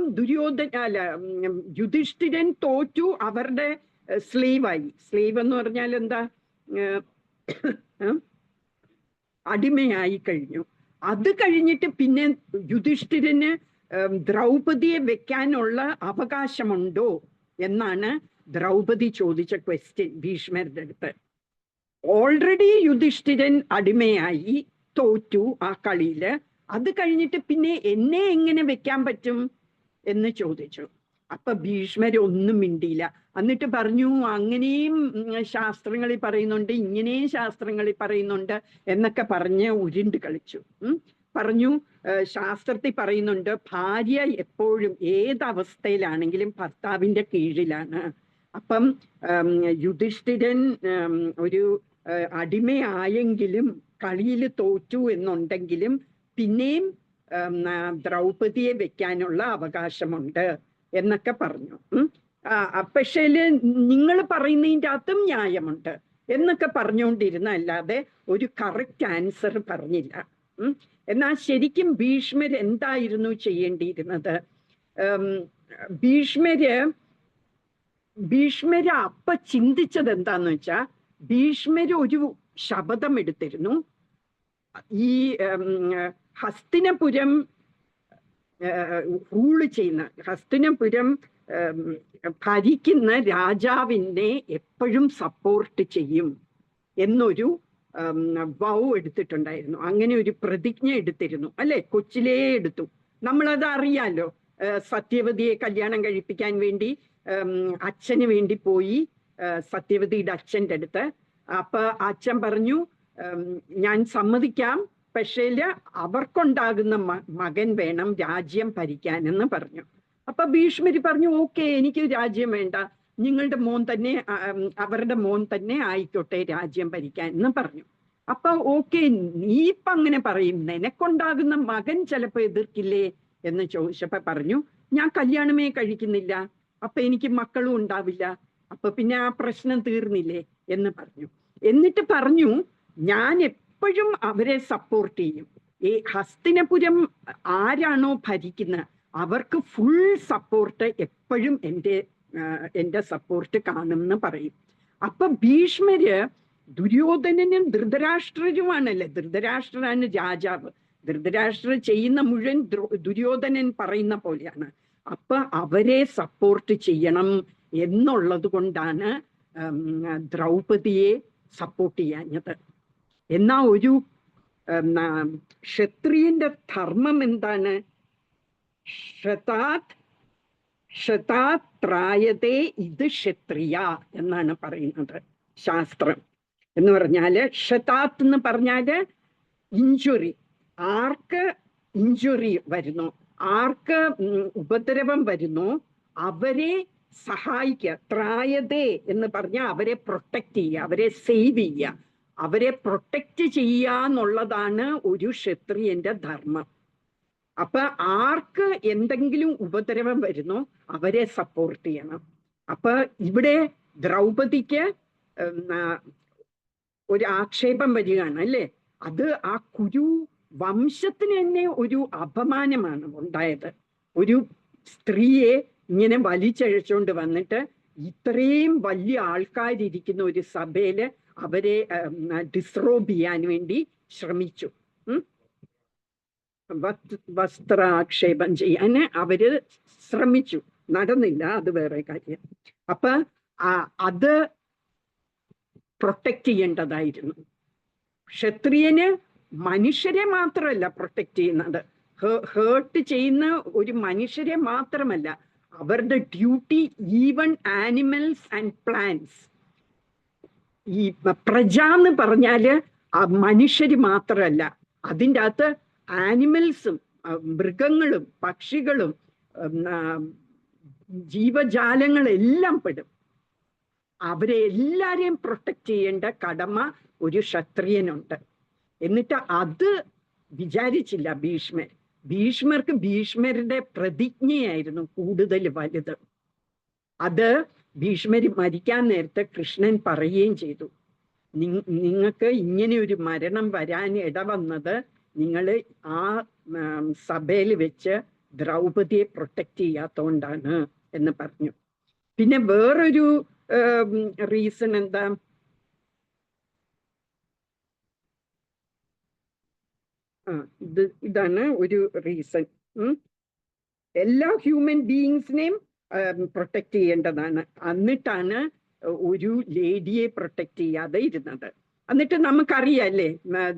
യുധിഷ്ഠിരൻ തോറ്റു, അവരുടെ സ്ലേവായി. സ്ലേവ് എന്ന് പറഞ്ഞാൽ എന്താ? അടിമയായി കഴിഞ്ഞു. അത് കഴിഞ്ഞിട്ട് പിന്നെ യുധിഷ്ഠിരന് ദ്രൗപദിയെ വെക്കാനുള്ള അവകാശമുണ്ടോ എന്നാണ് ദ്രൗപദി ചോദിച്ച ക്വസ്റ്റ്യൻ ഭീഷ്മരുടെ അടുത്ത്. ഓൾറെഡി യുധിഷ്ഠിരൻ അടിമയായി തോറ്റു ആ കളിയില്, അത് കഴിഞ്ഞിട്ട് പിന്നെ എന്നെ എങ്ങനെ വെക്കാൻ പറ്റും എന്ന് ചോദിച്ചു. അപ്പൊ ഭീഷ്മര് ഒന്നും മിണ്ടിയില്ല. എന്നിട്ട് പറഞ്ഞു, അങ്ങനെയും ശാസ്ത്രങ്ങളിൽ പറയുന്നുണ്ട്, ഇങ്ങനെയും ശാസ്ത്രങ്ങളിൽ പറയുന്നുണ്ട് എന്നൊക്കെ പറഞ്ഞ് ഉരുണ്ട് കളിച്ചു. പറഞ്ഞു, ശാസ്ത്രത്തിൽ പറയുന്നുണ്ട് ഭാര്യ എപ്പോഴും ഏതവസ്ഥയിലാണെങ്കിലും ഭർത്താവിന്റെ കീഴിലാണ്. അപ്പം യുധിഷ്ഠിരൻ ഒരു അടിമയായെങ്കിലും കളിയിൽ തോറ്റു എന്നുണ്ടെങ്കിലും പിന്നെയും ദ്രൗപദിയെ വെക്കാനുള്ള അവകാശമുണ്ട് എന്നൊക്കെ പറഞ്ഞു. പക്ഷേ നിങ്ങൾ പറയുന്നതിൻ്റെ അകത്തും ന്യായമുണ്ട് എന്നൊക്കെ പറഞ്ഞുകൊണ്ടിരുന്ന, അല്ലാതെ ഒരു കറക്റ്റ് ആൻസർ പറഞ്ഞില്ല. എന്നാൽ ശരിക്കും ഭീഷ്മർ എന്തായിരുന്നു ചെയ്യേണ്ടിയിരുന്നത്? ഭീഷ്മര് അപ്പ ചിന്തിച്ചത് എന്താന്ന് വെച്ചാൽ, ഭീഷ്മര് ഒരു ശപഥം എടുത്തിരുന്നു. ഈ ഹസ്തിനപുരം റൂള് ചെയ്യുന്ന, ഹസ്തിനപുരം ഭരിക്കുന്ന രാജാവിനെ എപ്പോഴും സപ്പോർട്ട് ചെയ്യും എന്നൊരു വൗ എടുത്തിട്ടുണ്ടായിരുന്നു. അങ്ങനെ ഒരു പ്രതിജ്ഞ എടുത്തിരുന്നു അല്ലെ, കൊച്ചിലേ എടുത്തു. നമ്മളത് അറിയാലോ. സത്യവതിയെ കല്യാണം കഴിപ്പിക്കാൻ വേണ്ടി അച്ഛന് വേണ്ടി പോയി സത്യവതിയുടെ അച്ഛൻ്റെ അടുത്ത്. അപ്പൊ അച്ഛൻ പറഞ്ഞു, ഞാൻ സമ്മതിക്കാം, പക്ഷേ അവർക്കുണ്ടാകുന്ന മകൻ വേണം രാജ്യം ഭരിക്കാനെന്ന് പറഞ്ഞു. അപ്പൊ ഭീഷ്മര് പറഞ്ഞു, ഓക്കെ, എനിക്ക് രാജ്യം വേണ്ട, നിങ്ങളുടെ മോൻ തന്നെ, അവരുടെ മോൻ തന്നെ ആയിക്കോട്ടെ രാജ്യം ഭരിക്കാൻ എന്ന് പറഞ്ഞു. അപ്പൊ ഓക്കെ, നീ ഇപ്പൊ അങ്ങനെ പറയും, നിനക്കുണ്ടാകുന്ന മകൻ ചിലപ്പോ എതിർക്കില്ലേ എന്ന് ചോദിച്ചപ്പോ പറഞ്ഞു, ഞാൻ കല്യാണമേ കഴിക്കുന്നില്ല, അപ്പൊ എനിക്ക് മക്കളും ഉണ്ടാവില്ല, അപ്പൊ പിന്നെ ആ പ്രശ്നം തീർന്നില്ലേ എന്ന് പറഞ്ഞു. എന്നിട്ട് പറഞ്ഞു, ഞാൻ എപ്പോഴും അവരെ സപ്പോർട്ട് ചെയ്യും, ഹസ്തിനപുരം ആരാണോ ഭരിക്കുന്നത് അവർക്ക് ഫുൾ സപ്പോർട്ട് എപ്പോഴും എൻ്റെ സപ്പോർട്ട് കാണുമെന്ന് പറയും. അപ്പൊ ഭീഷ്മര് ദുര്യോധനനും ധൃതരാഷ്ട്രരുമാണല്ലേ, ധൃതരാഷ്ട്രനാണ് രാജാവ്, ധൃതരാഷ്ട്ര ചെയ്യുന്ന മുഴുവൻ ദുര്യോധനൻ പറയുന്ന പോലെയാണ്. അപ്പൊ അവരെ സപ്പോർട്ട് ചെയ്യണം എന്നുള്ളത് കൊണ്ടാണ് ദ്രൗപദിയെ സപ്പോർട്ട് ചെയ്യാഞ്ഞത്. എന്നാ ഒരു ക്ഷത്രിയന്റെ ധർമ്മം എന്താണ്? ക്ഷതാത്രായതേ ഇത് ക്ഷത്രിയ എന്നാണ് പറയുന്നത് ശാസ്ത്രം. എന്ന് പറഞ്ഞാല് ക്ഷതാത്ത് എന്ന് പറഞ്ഞാല് ഇഞ്ചുറി, ആർക്ക് ഇഞ്ചുറി വരുന്നു, ആർക്ക് ഉപദ്രവം വരുന്നു അവരെ സഹായിക്കുക. ത്രായതേ എന്ന് പറഞ്ഞാൽ അവരെ പ്രൊട്ടക്റ്റ് ചെയ്യുക, അവരെ സേവ് ചെയ്യുക, അവരെ പ്രൊട്ടക്റ്റ് ചെയ്യുക എന്നുള്ളതാണ് ഒരു ക്ഷത്രിയന്റെ ധർമ്മം. അപ്പൊ ആർക്ക് എന്തെങ്കിലും ഉപദ്രവം വരുന്നോ അവരെ സപ്പോർട്ട് ചെയ്യണം. അപ്പൊ ഇവിടെ ദ്രൗപദിക്ക് ഒരു ആക്ഷേപം വരികയാണ് അല്ലേ. അത് ആ കുരു വംശത്തിന് തന്നെ ഒരു അപമാനമാണ് ഉണ്ടായത്. ഒരു സ്ത്രീയെ ഇങ്ങനെ വലിച്ചഴച്ചുകൊണ്ട് വന്നിട്ട് ഇത്രയും വലിയ ആൾക്കാരിരിക്കുന്ന ഒരു സഭയില് അവരെ ഡിസ്റോബ് ചെയ്യാൻ വേണ്ടി ശ്രമിച്ചു. വസ്ത്രാക്ഷേപം ചെയ്യാൻ അവര് ശ്രമിച്ചു, നടന്നില്ല, അത് വേറെ കാര്യം. അപ്പൊ അത് പ്രൊട്ടക്റ്റ് ചെയ്യേണ്ടതായിരുന്നു. ക്ഷത്രിയന് മനുഷ്യരെ മാത്രമല്ല പ്രൊട്ടക്റ്റ് ചെയ്യുന്നത്, ഹേർട്ട് ചെയ്യുന്ന ഒരു മനുഷ്യരെ മാത്രമല്ല, അവരുടെ duty even animals and plants. ഈ പ്രജ എന്ന് പറഞ്ഞാല് മനുഷ്യര് മാത്രമല്ല, അതിൻ്റെ അകത്ത് ആനിമൽസും മൃഗങ്ങളും പക്ഷികളും ജീവജാലങ്ങളെല്ലാം പെടും. അവരെ എല്ലാരെയും പ്രൊട്ടക്റ്റ് ചെയ്യേണ്ട കടമ ഒരു ക്ഷത്രിയനുണ്ട്. എന്നിട്ട് അത് വിചാരിച്ചില്ല ഭീഷ്മർ. ഭീഷ്മർക്ക് ഭീഷ്മരുടെ പ്രതിജ്ഞയായിരുന്നു കൂടുതൽ വലുത്. അത് ഭീഷ്മര് മരിക്കാൻ നേരത്തെ കൃഷ്ണൻ പറയുകയും ചെയ്തു, നിങ്ങൾക്ക് ഇങ്ങനെ ഒരു മരണം വരാൻ ഇടവന്നത് നിങ്ങൾ ആ സഭയിൽ വെച്ച് ദ്രൗപദിയെ പ്രൊട്ടക്റ്റ് ചെയ്യാത്തോണ്ടാണ് എന്ന് പറഞ്ഞു. പിന്നെ വേറൊരു റീസൺ എന്താ, ഇതാണ് ഒരു റീസൺ. എല്ലാ ഹ്യൂമൻ ബീയിങ്സിനെയും പ്രൊട്ടക്റ്റ് ചെയ്യേണ്ടതാണ്. എന്നിട്ടാണ് ഒരു ലേഡിയെ പ്രൊട്ടക്റ്റ് ചെയ്യാതെ ഇരുന്നത്. എന്നിട്ട് നമുക്കറിയാല്ലേ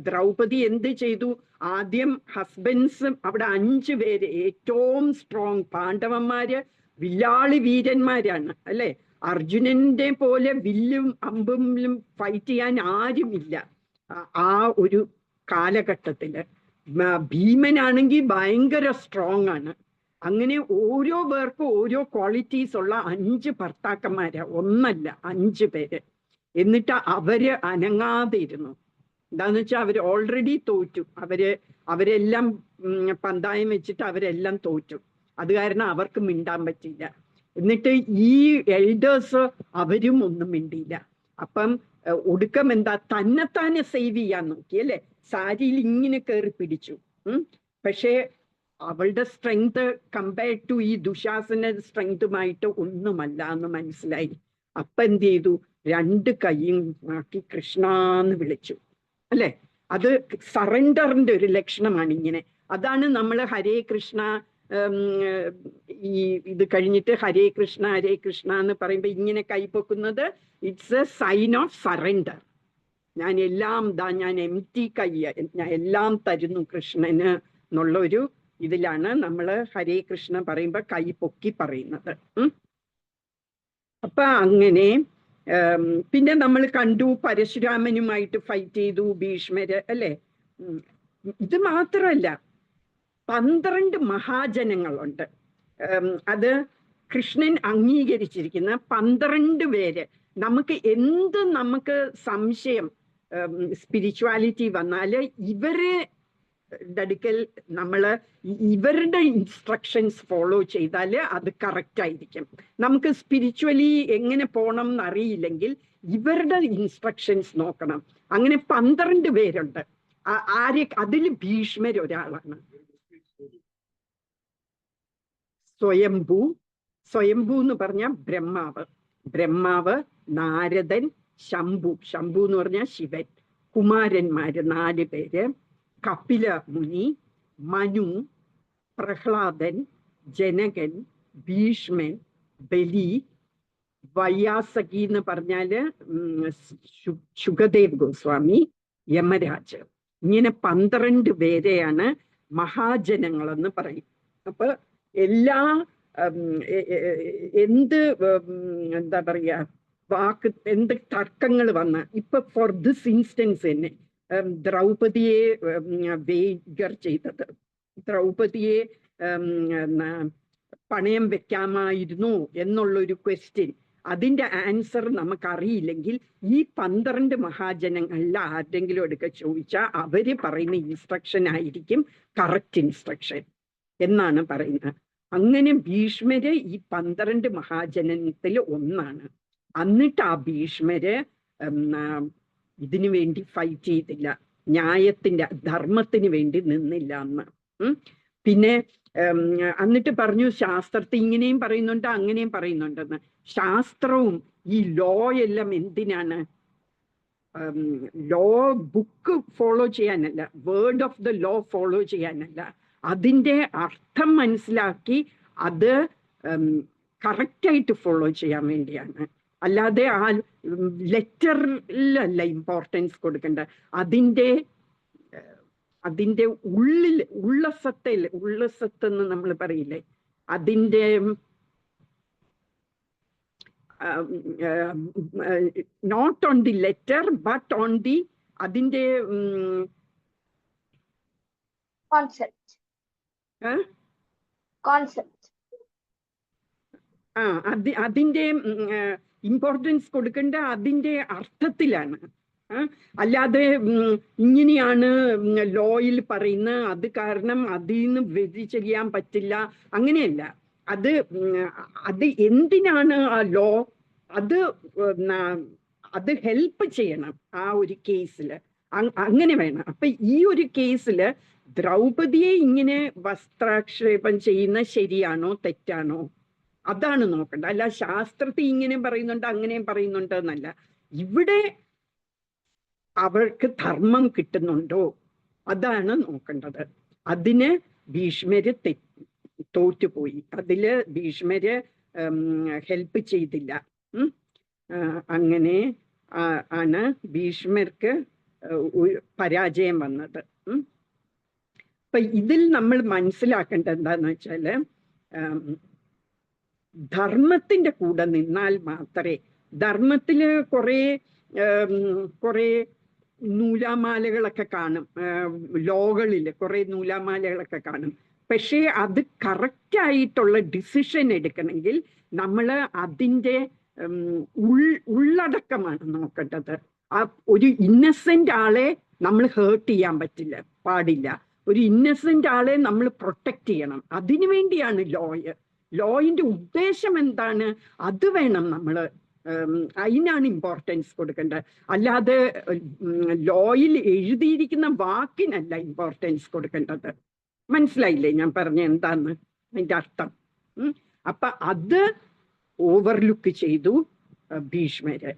ദ്രൗപദി എന്ത് ചെയ്തു. ആദ്യം ഹസ്ബൻഡ്സ് അവിടെ 5 പേര് ഏറ്റവും സ്ട്രോങ് പാണ്ഡവന്മാര് വില്ലാളി വീരന്മാരാണ് അല്ലെ. അർജുനന്റെ പോലെ വില്ലും അമ്പും ഫൈറ്റ് ചെയ്യാൻ ആരുമില്ല ആ ഒരു കാലഘട്ടത്തില്. ഭീമനാണെങ്കിൽ ഭയങ്കര സ്ട്രോങ് ആണ്. അങ്ങനെ ഓരോ പേർക്കും ഓരോ ക്വാളിറ്റീസ് ഉള്ള 5 ഭർത്താക്കന്മാരാ, ഒന്നല്ല 5 പേര്. എന്നിട്ട് അവര് അനങ്ങാതെ ഇരുന്നു. എന്താന്ന് വെച്ചാൽ അവര് ഓൾറെഡി തോറ്റു. അവരെല്ലാം പന്തായം വെച്ചിട്ട് അവരെല്ലാം തോറ്റു. അത് കാരണം അവർക്ക് മിണ്ടാൻ പറ്റില്ല. എന്നിട്ട് ഈ എൽഡേഴ്സ് അവരും ഒന്നും മിണ്ടിയില്ല. അപ്പം ഒടുക്കം എന്താ, തന്നെത്താനെ സേവ് ചെയ്യാൻ നോക്കി അല്ലെ. സാരിയിൽ ഇങ്ങനെ കയറി പിടിച്ചു. പക്ഷേ അവളുടെ സ്ട്രെങ്ത് കമ്പയർഡ് ടു ഈ ദുശാസന സ്ട്രെങ്തുമായിട്ട് ഒന്നുമല്ല എന്ന് മനസ്സിലായി. അപ്പൊ എന്ത് ചെയ്തു, 2 കൈയും ആക്കി കൃഷ്ണാന്ന് വിളിച്ചു അല്ലെ. അത് സറണ്ടറിന്റെ ഒരു ലക്ഷണമാണ് ഇങ്ങനെ. അതാണ് നമ്മൾ ഹരേ കൃഷ്ണ ഈ ഇത് കഴിഞ്ഞിട്ട് ഹരേ കൃഷ്ണ എന്ന് പറയുമ്പോ ഇങ്ങനെ കൈപ്പൊക്കുന്നത്. It's a sign of surrender. ഞാൻ എല്ലാം ഞാൻ എംപ്റ്റി കൈ, ഞാൻ എല്ലാം തരുന്നു കൃഷ്ണന് എന്നുള്ള ഒരു ഇതിലാണ് നമ്മൾ ഹരേ കൃഷ്ണ പറയുമ്പോ കൈ പൊക്കി പറയുന്നത്. അപ്പൊ അങ്ങനെ പിന്നെ നമ്മൾ കണ്ടു പരശുരാമനുമായിട്ട് ഫൈറ്റ് ചെയ്തു ഭീഷ്മര് അല്ലെ. ഇത് മാത്രമല്ല 12 മഹാജനങ്ങളുണ്ട്. അത് കൃഷ്ണൻ അംഗീകരിച്ചിരിക്കുന്ന 12 പേര്. നമുക്ക് സംശയം സ്പിരിച്വാലിറ്റി വന്നാല് അടുക്കൽ ഇവരുടെ ഇൻസ്ട്രക്ഷൻസ് ഫോളോ ചെയ്താല് അത് കറക്റ്റ് ആയിരിക്കും. നമുക്ക് സ്പിരിച്വലി എങ്ങനെ പോകണം എന്നറിയില്ലെങ്കിൽ ഇവരുടെ ഇൻസ്ട്രക്ഷൻസ് നോക്കണം. അങ്ങനെ 12 പേരുണ്ട്. ആരെ അതിൽ ഭീഷ്മർ ഒരാളാണ്. സ്വയംഭൂ എന്ന് പറഞ്ഞ ബ്രഹ്മാവ്, നാരദൻ, ശംഭു എന്ന് പറഞ്ഞാൽ ശിവൻ, കുമാരന്മാര് 4 പേര്, കപില മുനി, മനു, പ്രഹ്ലാദൻ, ജനകൻ, ഭീഷ്മൻ, ബലി, വൈയാസകി എന്ന് പറഞ്ഞാല് ശുകദേവ് ഗോസ്വാമി, യമരാജ്. ഇങ്ങനെ 12 പേരെയാണ് മഹാജനങ്ങളെന്ന് പറയും. അപ്പൊ എല്ലാ എന്ത് എന്താ പറയാ എന്ത് തർക്കങ്ങൾ വന്ന, ഇപ്പൊ ഫോർ ദിസ് ഇൻസ്റ്റൻസ് തന്നെ ദ്രൗപദിയെ വേഗർ ചെയ്തത്, ദ്രൗപദിയെ പണയം വെക്കാമായിരുന്നു എന്നുള്ളൊരു ക്വസ്റ്റ്യൻ, അതിന്റെ ആൻസർ നമുക്കറിയില്ലെങ്കിൽ ഈ 12 മഹാജനങ്ങളിൽ ആരെങ്കിലും എടുക്ക ചോദിച്ചാൽ അവര് പറയുന്ന ഇൻസ്ട്രക്ഷൻ ആയിരിക്കും കറക്റ്റ് ഇൻസ്ട്രക്ഷൻ എന്നാണ് പറയുന്നത്. അങ്ങനെ ഭീഷ്മര് ഈ 12 മഹാജനത്തിൽ ഒന്നാണ്. എന്നിട്ട് ആ ഭീഷ്മര് ഇതിനു വേണ്ടി ഫൈറ്റ് ചെയ്തില്ല, ന്യായത്തിന്റെ ധർമ്മത്തിന് വേണ്ടി നിന്നില്ല എന്ന്. പിന്നെ എന്നിട്ട് പറഞ്ഞു ശാസ്ത്രത്തെ ഇങ്ങനെയും പറയുന്നുണ്ട് അങ്ങനെയും പറയുന്നുണ്ടെന്ന്. ശാസ്ത്രവും ഈ ലോ എല്ലാം എന്തിനാണ്? ലോ ബുക്ക് ഫോളോ ചെയ്യാനല്ല, word of the law follow ചെയ്യാനല്ല, അതിൻ്റെ അർത്ഥം മനസ്സിലാക്കി അത് കറക്റ്റായിട്ട് ഫോളോ ചെയ്യാൻ വേണ്ടിയാണ്. അല്ലാതെ ആ ലെറ്ററിലല്ല ഇമ്പോർട്ടൻസ് കൊടുക്കേണ്ടത്, അതിൻ്റെ ഉള്ളസത്ത് എന്ന് നമ്മൾ പറയില്ലേ, അതിൻ്റെ not on the letter but on the അതിൻ്റെ അതിൻ്റെ ഇമ്പോർട്ടൻസ് കൊടുക്കേണ്ട അതിൻ്റെ അർത്ഥത്തിലാണ്. അല്ലാതെ ഇങ്ങനെയാണ് ലോയിൽ പറയുന്നത്, അത് കാരണം അതിൽ നിന്ന് വ്യതിചലിയാൻ പറ്റില്ല, അങ്ങനെയല്ല. അത് എന്തിനാണ് ആ ലോ, അത് ഹെൽപ്പ് ചെയ്യണം ആ ഒരു കേസില്, അങ്ങനെ വേണം. അപ്പൊ ഈ ഒരു കേസില് ദ്രൗപദിയെ ഇങ്ങനെ വസ്ത്രാക്ഷേപം ചെയ്യുന്ന ശരിയാണോ തെറ്റാണോ അതാണ് നോക്കേണ്ടത്. അല്ല ശാസ്ത്രത്തിൽ ഇങ്ങനെ പറയുന്നുണ്ട് അങ്ങനെയും പറയുന്നുണ്ട് എന്നല്ല. ഇവിടെ അവർക്ക് ധർമ്മം കിട്ടുന്നുണ്ടോ അതാണ് നോക്കേണ്ടത്. അതിന് ഭീഷ്മര് തോറ്റുപോയി, അതില് ഭീഷ്മര് ഹെൽപ്പ് ചെയ്തില്ല. അങ്ങനെ ആണ് ഭീഷ്മർക്ക് പരാജയം വന്നത്. അപ്പൊ ഇതിൽ നമ്മൾ മനസ്സിലാക്കേണ്ടത് എന്താന്ന് വെച്ചാല് ധർമ്മത്തിന്റെ കൂടെ നിന്നാൽ മാത്രമേ, ധർമ്മത്തില് കുറെ നൂലാമാലകളൊക്കെ കാണും, ലോകളില് കുറെ നൂലാമാലകളൊക്കെ കാണും. പക്ഷേ അത് കറക്റ്റായിട്ടുള്ള ഡിസിഷൻ എടുക്കണമെങ്കിൽ നമ്മൾ അതിൻ്റെ ഉള്ളടക്കമാണ് നോക്കേണ്ടത്. ഒരു ഇന്നസെന്റ് ആളെ നമ്മൾ ഹേർട്ട് ചെയ്യാൻ പാടില്ല. ഒരു ഇന്നസെന്റ് ആളെ നമ്മൾ പ്രൊട്ടക്ട് ചെയ്യണം. അതിനു വേണ്ടിയാണ് ലോയിന്റെ ഉദ്ദേശം എന്താണ് അത് വേണം നമ്മൾ, അതിനാണ് ഇമ്പോർട്ടൻസ് കൊടുക്കേണ്ടത്. അല്ലാതെ ലോയിൽ എഴുതിയിരിക്കുന്ന വാക്കിനല്ല ഇമ്പോർട്ടൻസ് കൊടുക്കേണ്ടത്. മനസ്സിലായില്ലേ ഞാൻ പറഞ്ഞ എന്താന്ന് അതിന്റെ അർത്ഥം? അപ്പൊ അത് ഓവർലുക്ക് ചെയ്തു ഭീഷ്മര്.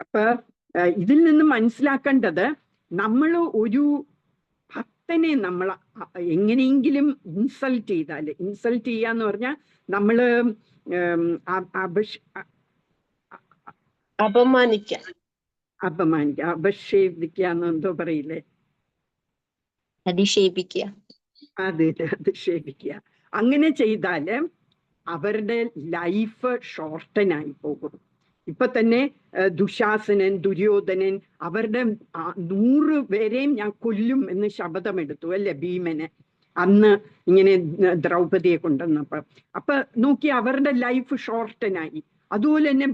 അപ്പൊ ഇതിൽ നിന്ന് മനസ്സിലാക്കേണ്ടത്, നമ്മൾ ഒരു ഭക്തനെ നമ്മൾ എങ്ങനെയെങ്കിലും ഇൻസൾട്ട് ചെയ്താല്, ഇൻസൾട്ട് ചെയ്യാന്ന് പറഞ്ഞാൽ നമ്മള് അപക്ഷേപിക്കാന്ന് എന്തോ പറയില്ലേ, അധിക്ഷേപിക്കുക. അധിക്ഷേപിക്കുക. അങ്ങനെ ചെയ്താല് അവരുടെ ലൈഫ് ഷോർട്ടൻ ആയി പോകും. ഇപ്പൊ തന്നെ ദുശാസനൻ, ദുര്യോധനൻ, അവരുടെ 100 പേരെയും ഞാൻ കൊല്ലും എന്ന് ശപഥമെടുത്തു അല്ലെ ഭീമന്, അന്ന് ഇങ്ങനെ ദ്രൗപദിയെ കൊണ്ടുവന്നപ്പോ. അപ്പൊ നോക്കി അവരുടെ ലൈഫ് ഷോർട്ടനായി. അതുപോലെ തന്നെ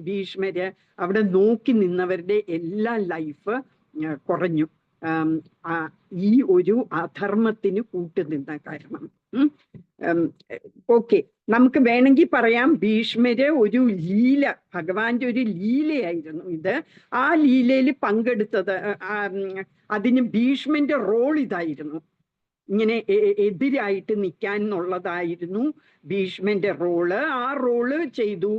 ഭീഷ്മര് അവിടെ നോക്കി നിന്നവരുടെ എല്ലാ ലൈഫ് കുറഞ്ഞു, ഈ ഒരു അധർമ്മത്തിന് കൂട്ടുനിന്ന കാരണം. ഓക്കെ, നമുക്ക് വേണമെങ്കിൽ പറയാം ഭീഷ്മര് ഒരു ലീല, ഭഗവാന്റെ ഒരു ലീലയായിരുന്നു ഇത്. ആ ലീലയിൽ പങ്കെടുത്തത്, അതിന് ഭീഷ്മന്റെ റോൾ ഇതായിരുന്നു, ഇങ്ങനെ എതിരായിട്ട് നിൽക്കാൻ എന്നുള്ളതായിരുന്നു ഭീഷ്മന്റെ റോള്. ആ റോള് ചെയ്തു.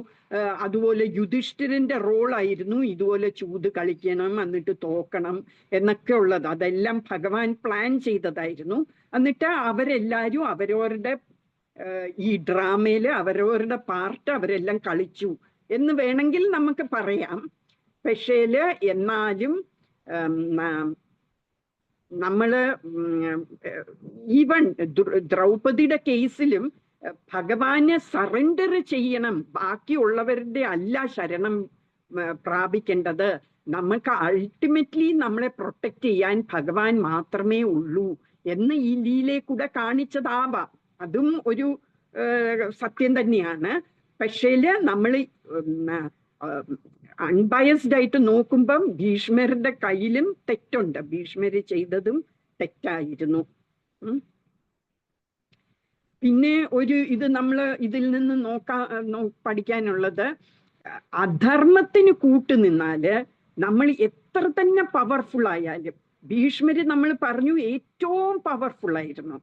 അതുപോലെ യുധിഷ്ഠിരന്റെ റോളായിരുന്നു ഇതുപോലെ ചൂത് കളിക്കണം, എന്നിട്ട് തോക്കണം എന്നൊക്കെ ഉള്ളത്. അതെല്ലാം ഭഗവാൻ പ്ലാൻ ചെയ്തതായിരുന്നു. എന്നിട്ട് അവരെല്ലാരും അവരവരുടെ ഈ ഡ്രാമയില് അവരവരുടെ പാർട്ട് അവരെല്ലാം കളിച്ചു എന്ന് വേണമെങ്കിൽ നമുക്ക് പറയാം. പക്ഷേല് എന്നാലും നമ്മള് ഈവൻ ദ്രൗപദിയുടെ കേസിലും ഭഗവാനെ സറണ്ടർ ചെയ്യണം, ബാക്കിയുള്ളവരുടെ അല്ല ശരണം പ്രാപിക്കേണ്ടത്, നമുക്ക് അൾട്ടിമേറ്റ്ലി നമ്മളെ പ്രൊട്ടക്ട് ചെയ്യാൻ ഭഗവാൻ മാത്രമേ ഉള്ളൂ എന്ന് ഈ ലീലയെ കൂടെ കാണിച്ചതാവാം. അതും ഒരു സത്യം തന്നെയാണ്. പക്ഷേല് നമ്മൾ അൺബയസ്ഡ് ആയിട്ട് നോക്കുമ്പം ഭീഷ്മരുടെ കയ്യിലും തെറ്റുണ്ട്, ഭീഷ്മര് ചെയ്തതും തെറ്റായിരുന്നു. പിന്നെ ഇത് നമ്മൾ ഇതിൽ നിന്ന് പഠിക്കാനുള്ളത്, അധർമ്മത്തിന് കൂട്ടുനിന്നാല് നമ്മൾ എത്ര തന്നെ പവർഫുൾ ആയാലും, ഭീഷ്മര് നമ്മൾ പറഞ്ഞു ഏറ്റവും പവർഫുൾ ആയിരുന്നു.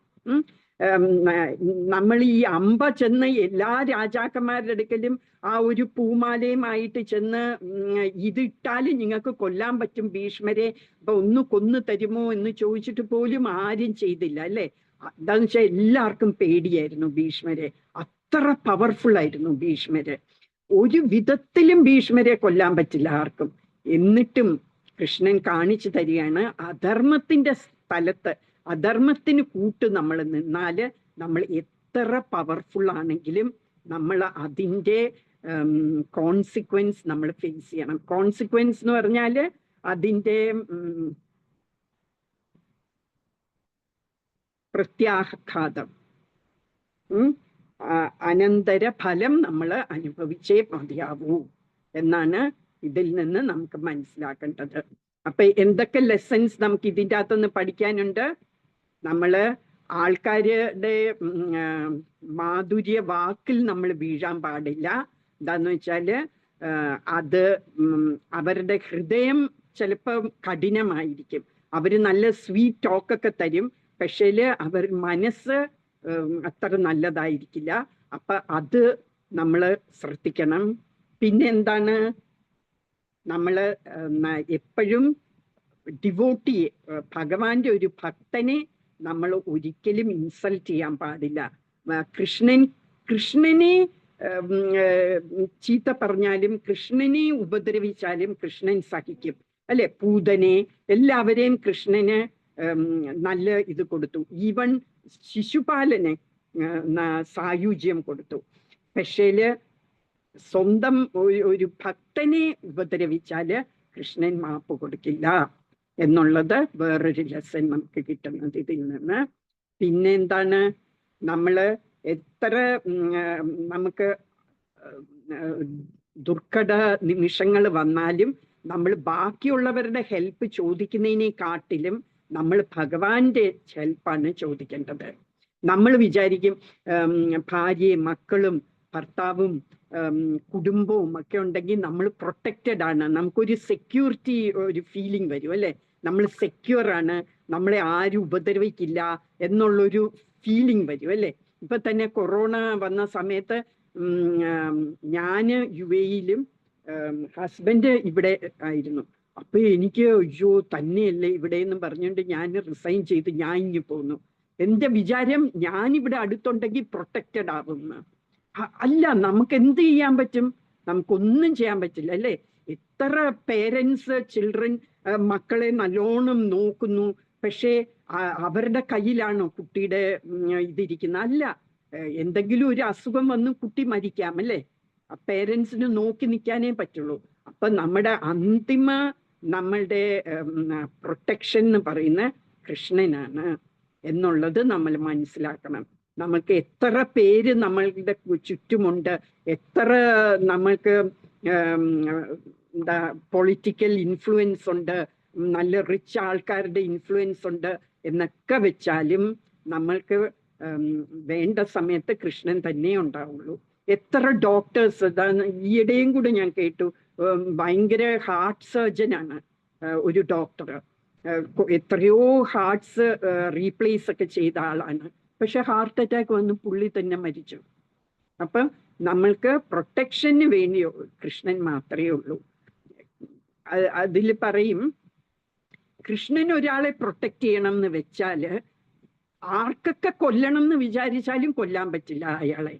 നമ്മൾ ഈ അമ്പ ചെന്ന് എല്ലാ രാജാക്കന്മാരുടെ അടുക്കലും ആ ഒരു പൂമാലയുമായിട്ട് ചെന്ന് ഇതിട്ടാലും നിങ്ങൾക്ക് കൊല്ലാൻ പറ്റും ഭീഷ്മരെ, അപ്പൊ ഒന്ന് കൊന്നു തരുമോ എന്ന് ചോദിച്ചിട്ട് പോലും ആരും ചെയ്തില്ല അല്ലെ. എന്താന്ന് വെച്ചാൽ എല്ലാവർക്കും പേടിയായിരുന്നു ഭീഷ്മരെ, അത്ര പവർഫുൾ ആയിരുന്നു ഭീഷ്മര്. ഒരു വിധത്തിലും ഭീഷ്മരെ കൊല്ലാൻ പറ്റില്ല ആർക്കും. എന്നിട്ടും കൃഷ്ണൻ കാണിച്ചു തരികയാണ്, അധർമ്മത്തിന്റെ സ്ഥലത്ത് അധർമ്മത്തിന് കൂട്ട് നമ്മൾ നിന്നാല് നമ്മൾ എത്ര പവർഫുൾ ആണെങ്കിലും നമ്മൾ അതിൻ്റെ കോൺസിക്വൻസ് നമ്മൾ ഫേസ് ചെയ്യണം. കോൺസിക്വൻസ് എന്ന് പറഞ്ഞാല് അതിൻ്റെ പ്രത്യാഘാതം, അനന്തര ഫലം നമ്മൾ അനുഭവിച്ചേ മതിയാവൂ എന്നാണ് ഇതിൽ നിന്ന് നമുക്ക് മനസ്സിലാക്കേണ്ടത്. അപ്പൊ എന്തൊക്കെ ലെസൺസ് നമുക്ക് ഇതിൻ്റെ അകത്തുനിന്ന് പഠിക്കാനുണ്ട്? നമ്മള് ആൾക്കാരുടെ മാധുര്യ വാക്കിൽ നമ്മൾ വീഴാൻ പാടില്ല. എന്താന്ന് വെച്ചാല് അത് അവരുടെ ഹൃദയം ചിലപ്പോൾ കഠിനമായിരിക്കും, അവര് നല്ല സ്വീറ്റ് ടോക്കൊക്കെ തരും, പക്ഷേല് അവർ മനസ്സ് അത്ര നല്ലതായിരിക്കില്ല. അപ്പൊ അത് നമ്മൾ ശ്രദ്ധിക്കണം. പിന്നെ എന്താണ്, നമ്മള് എപ്പോഴും ഡിവോട്ടിയെ, ഭഗവാന്റെ ഒരു ഭക്തനെ നമ്മൾ ഒരിക്കലും ഇൻസൾട്ട് ചെയ്യാൻ പാടില്ല. കൃഷ്ണനെ ചീത്ത പറഞ്ഞാലും കൃഷ്ണനെ ഉപദ്രവിച്ചാലും കൃഷ്ണൻ സഹിക്കും അല്ലെ. പൂതനെ എല്ലാവരെയും കൃഷ്ണന് നല്ല ഇത് കൊടുത്തു, ഈവൻ ശിശുപാലനെ സായുജ്യം കൊടുത്തു. പക്ഷേല് സ്വന്തം ഒരു ഭക്തനെ ഉപദ്രവിച്ചാല് കൃഷ്ണൻ മാപ്പ് കൊടുക്കില്ല എന്നുള്ളത് വേറൊരു ലെസൺ നമുക്ക് കിട്ടുന്നത് ഇതിൽ നിന്ന്. പിന്നെ എന്താണ്, നമ്മള് എത്ര നമുക്ക് ദുർഘട നിമിഷങ്ങൾ വന്നാലും നമ്മൾ ബാക്കിയുള്ളവരുടെ ഹെൽപ്പ് ചോദിക്കുന്നതിനെക്കാട്ടിലും നമ്മൾ ഭഗവാന്റെ ഹെൽപ്പാണ് ചോദിക്കേണ്ടത്. നമ്മൾ വിചാരിക്കും ഭാര്യയും മക്കളും ഭർത്താവും കുടുംബവും ഒക്കെ ഉണ്ടെങ്കിൽ നമ്മൾ പ്രൊട്ടക്റ്റഡ് ആണ്, നമുക്കൊരു സെക്യൂരിറ്റി ഒരു ഫീലിംഗ് വരും അല്ലെ, നമ്മൾ സെക്യൂർ ആണ്, നമ്മളെ ആരും ഉപദ്രവിക്കില്ല എന്നുള്ളൊരു ഫീലിംഗ് വരും അല്ലെ. ഇപ്പൊ തന്നെ കൊറോണ വന്ന സമയത്ത് ഞാന് UAE-യിലും ഹസ്ബൻഡ് ഇവിടെ ആയിരുന്നു. അപ്പൊ എനിക്ക് അയ്യോ തന്നെയല്ലേ ഇവിടെ എന്ന് പറഞ്ഞുകൊണ്ട് ഞാൻ റിസൈൻ ചെയ്ത് ഞാൻ ഇങ്ങ് പോന്നു. എന്റെ വിചാരം ഞാനിവിടെ അടുത്തുണ്ടെങ്കിൽ പ്രൊട്ടക്റ്റഡ് ആവുമെന്ന്. അല്ല, നമുക്ക് എന്ത് ചെയ്യാൻ പറ്റും? നമുക്കൊന്നും ചെയ്യാൻ പറ്റില്ല അല്ലേ. എത്ര പേരൻസ് ചിൽഡ്രൻ മക്കളെ നല്ലോണം നോക്കുന്നു, പക്ഷേ അവരുടെ കയ്യിലാണോ കുട്ടിയുടെ ഇതിരിക്കുന്നത്? അല്ല, എന്തെങ്കിലും ഒരു അസുഖം വന്ന് കുട്ടി മരിക്കാം അല്ലേ. പേരൻസിന് നോക്കി നിൽക്കാനേ പറ്റുള്ളൂ. അപ്പൊ നമ്മുടെ അന്തിമ നമ്മളുടെ പ്രൊട്ടക്ഷൻ എന്ന് പറയുന്ന കൃഷ്ണനാണ് എന്നുള്ളത് നമ്മൾ മനസ്സിലാക്കണം. നമ്മൾക്ക് എത്ര പേര് നമ്മളുടെ ചുറ്റുമുണ്ട്, എത്ര നമ്മൾക്ക് എന്താ പൊളിറ്റിക്കൽ ഇൻഫ്ലുവൻസ് ഉണ്ട്, നല്ല റിച്ച് ആൾക്കാരുടെ ഇൻഫ്ലുവൻസ് ഉണ്ട് എന്നൊക്കെ വെച്ചാലും നമ്മൾക്ക് വേണ്ട സമയത്ത് കൃഷ്ണൻ തന്നെ ഉണ്ടാവുള്ളൂ. എത്ര ഡോക്ടേഴ്സ്, ഈയിടെയും കൂടെ ഞാൻ കേട്ടു, ഭയങ്കര ഹാർട്ട് സർജനാണ് ഒരു ഡോക്ടർ. എത്രയോ ഹാർട്ട്സ് റീപ്ലേസ് ഒക്കെ ചെയ്ത ആളാണ്. പക്ഷെ ഹാർട്ട് അറ്റാക്ക് വന്ന് പുള്ളി തന്നെ മരിച്ചു. അപ്പം നമ്മൾക്ക് പ്രൊട്ടക്ഷന് വേണ്ടിയോ കൃഷ്ണൻ മാത്രമേ ഉള്ളൂ. അതിൽ പറയും, കൃഷ്ണൻ ഒരാളെ പ്രൊട്ടക്ട് ചെയ്യണം എന്ന് വെച്ചാല് ആർക്കൊക്കെ കൊല്ലണം എന്ന് വിചാരിച്ചാലും കൊല്ലാൻ പറ്റില്ല അയാളെ.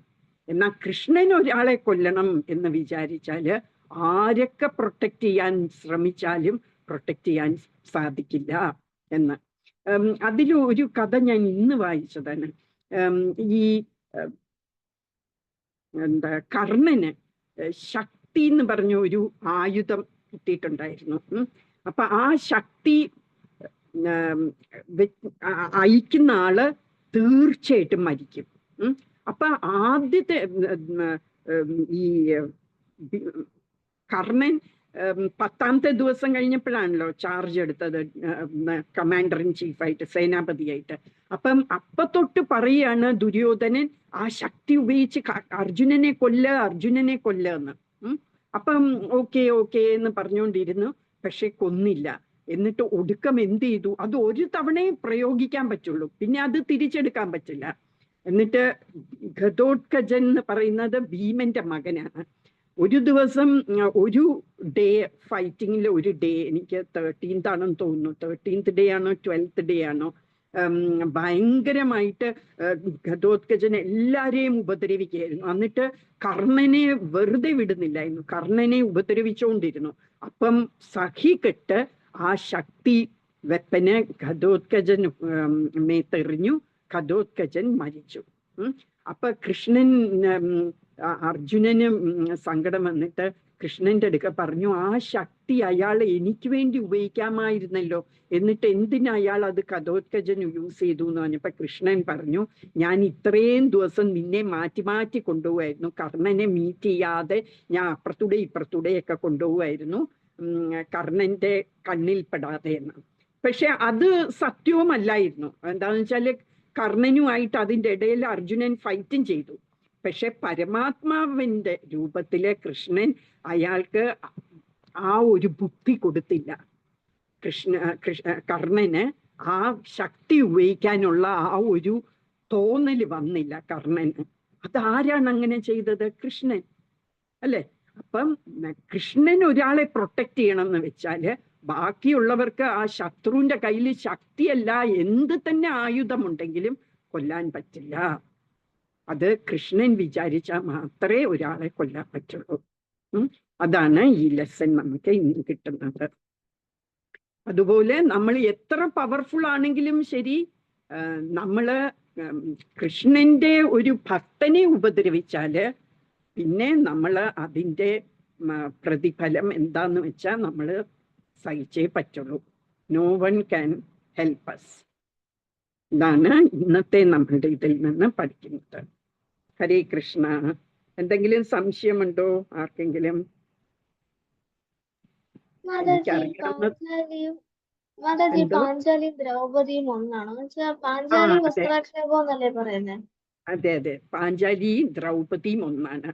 എന്നാൽ കൃഷ്ണൻ ഒരാളെ കൊല്ലണം എന്ന് വിചാരിച്ചാല് ആരൊക്കെ പ്രൊട്ടക്ട് ചെയ്യാൻ ശ്രമിച്ചാലും പ്രൊട്ടക്ട് ചെയ്യാൻ സാധിക്കില്ല എന്ന്. അതിൽ ഒരു കഥ ഞാൻ ഇന്ന് വായിച്ചതാണ്. ഈ കർണന് ശക്തി എന്ന് പറഞ്ഞ ഒരു ആയുധം കിട്ടിയിട്ടുണ്ടായിരുന്നു. അപ്പൊ ആ ശക്തി അയക്കുന്ന ആള് തീർച്ചയായിട്ടും മരിക്കും. അപ്പൊ ആദ്യത്തെ ഈ കർണൻ 10ാമത്തെ ദിവസം കഴിഞ്ഞപ്പോഴാണല്ലോ ചാർജ് എടുത്തത് കമാൻഡർ ഇൻ ചീഫായിട്ട്, സേനാപതിയായിട്ട്. അപ്പൊ തൊട്ട് പറയാണ് ദുര്യോധനൻ ആ ശക്തി ഉപയോഗിച്ച് അർജുനനെ കൊല്ല എന്ന്. അപ്പം ഓക്കെ എന്ന് പറഞ്ഞുകൊണ്ടിരുന്നു. പക്ഷെ കൊന്നില്ല. എന്നിട്ട് ഒടുക്കം എന്ത് ചെയ്തു? അത് ഒരു തവണയെ പ്രയോഗിക്കാൻ പറ്റുള്ളൂ, പിന്നെ അത് തിരിച്ചെടുക്കാൻ പറ്റില്ല. എന്നിട്ട് ഘതോത്കജൻ എന്ന് പറയുന്നത് ഭീമന്റെ മകനാണ്. ഒരു ദിവസം ഒരു ഡേ ഫൈറ്റിങ്ങിൽ, ഒരു ഡേ, എനിക്ക് 13th ആണെന്ന് തോന്നുന്നു, 13th ഡേ ആണോ 12th ഡേ ആണോ, ഭയങ്കരമായിട്ട് ഘതോത്കജൻ എല്ലാരെയും ഉപദ്രവിക്കുകയായിരുന്നു. എന്നിട്ട് കർണനെ വെറുതെ വിടുന്നില്ലായിരുന്നു, കർണനെ ഉപദ്രവിച്ചുകൊണ്ടിരുന്നു. അപ്പം സഹികെട്ട് ആ ശക്തി വെപ്പന് ഘതോത്കജൻ മേത്തെറിഞ്ഞു. ഘതോത്കജൻ മരിച്ചു. അപ്പൊ കൃഷ്ണൻ, അർജുനന് സങ്കടം വന്നിട്ട് കൃഷ്ണന്റെ അടുക്ക പറഞ്ഞു, ആ ശക്തി അയാൾ എനിക്ക് വേണ്ടി ഉപയോഗിക്കാമായിരുന്നല്ലോ, എന്നിട്ട് എന്തിനാ അയാൾ അത് ഘതോത്കജൻ യൂസ് ചെയ്തു എന്ന് പറഞ്ഞപ്പോ കൃഷ്ണൻ പറഞ്ഞു, ഞാൻ ഇത്രയും ദിവസം നിന്നെ മാറ്റി മാറ്റി കൊണ്ടുപോവായിരുന്നു, കർണനെ മീറ്റ് ചെയ്യാതെ ഞാൻ ഇപ്പുറത്തൂടെയൊക്കെ കൊണ്ടുപോവായിരുന്നു, കർണന്റെ കണ്ണിൽ പെടാതെ എന്ന്. പക്ഷെ അത് സത്യവുമല്ലായിരുന്നു. എന്താന്ന് വെച്ചാല് കർണനുമായിട്ട് അതിൻ്റെ ഇടയിൽ അർജുനൻ ഫൈറ്റും ചെയ്തു. പക്ഷെ പരമാത്മാവിന്റെ രൂപത്തിലെ കൃഷ്ണൻ അയാൾക്ക് ആ ഒരു ബുദ്ധി കൊടുത്തില്ല. കർണന് ആ ശക്തി ഉപയോഗിക്കാനുള്ള ആ ഒരു തോന്നല് വന്നില്ല കർണന്. അതാരാണ് അങ്ങനെ ചെയ്തത്? കൃഷ്ണൻ അല്ലെ? അപ്പം കൃഷ്ണൻ ഒരാളെ പ്രൊട്ടക്ട് ചെയ്യണം എന്ന് വെച്ചാല് ബാക്കിയുള്ളവർക്ക് ആ ശത്രുവിന്റെ കയ്യിൽ ശക്തിയല്ല, എന്ത് തന്നെ ആയുധമുണ്ടെങ്കിലും കൊല്ലാൻ പറ്റില്ല. അത് കൃഷ്ണൻ വിചാരിച്ചാൽ മാത്രമേ ഒരാളെ കൊല്ലാൻ പറ്റുള്ളൂ. അതാണ് ഈ ലെസൺ നമുക്ക് ഇന്ന് കിട്ടുന്നത്. അതുപോലെ നമ്മൾ എത്ര പവർഫുൾ ആണെങ്കിലും ശരി, നമ്മള് കൃഷ്ണന്റെ ഒരു ഭക്തനെ ഉപദ്രവിച്ചാല് പിന്നെ നമ്മൾ അതിൻ്റെ പ്രതിഫലം എന്താന്ന് വെച്ചാൽ നമ്മൾ സഹിച്ചേ പറ്റുള്ളൂ. No one can help us. ഇതാണ് ഇന്നത്തെ നമ്മളുടെ ഇതിൽ നിന്ന് പഠിക്കുന്നത്. ഹരേ കൃഷ്ണ. എന്തെങ്കിലും സംശയമുണ്ടോ ആർക്കെങ്കിലും? പാഞ്ചാലിയും ദ്രൗപദിയും ഒന്നാണോ? പാഞ്ചാലി വസ്ത്രാക്ഷേപം എന്നല്ലേ പറയുന്നത്? അതെ, പാഞ്ചാലിയും ദ്രൗപദിയും ഒന്നാണ്.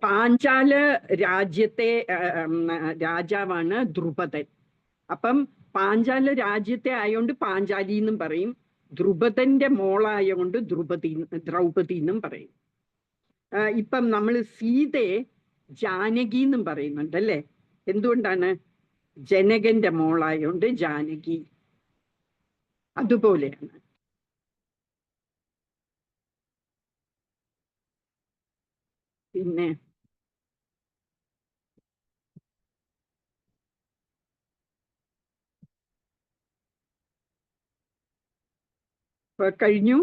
പാഞ്ചാല രാജ്യത്തെ രാജാവാണ് ദ്രുപദൻ. അപ്പം പാഞ്ചാല രാജ്യത്തെ ആയോണ്ട് പാഞ്ചാലി എന്നും പറയും, ദ്രുപദന്റെ മോളായോണ്ട് ദ്രൗപദി എന്നും പറയും. ഇപ്പം നമ്മൾ സീതയെ ജാനകി എന്നും പറയുന്നുണ്ട് അല്ലേ? എന്തുകൊണ്ടാണ്? ജനകന്റെ മോളായോണ്ട് ജാനകി. അതുപോലെയാണ്. പിന്നെ കഴിഞ്ഞു.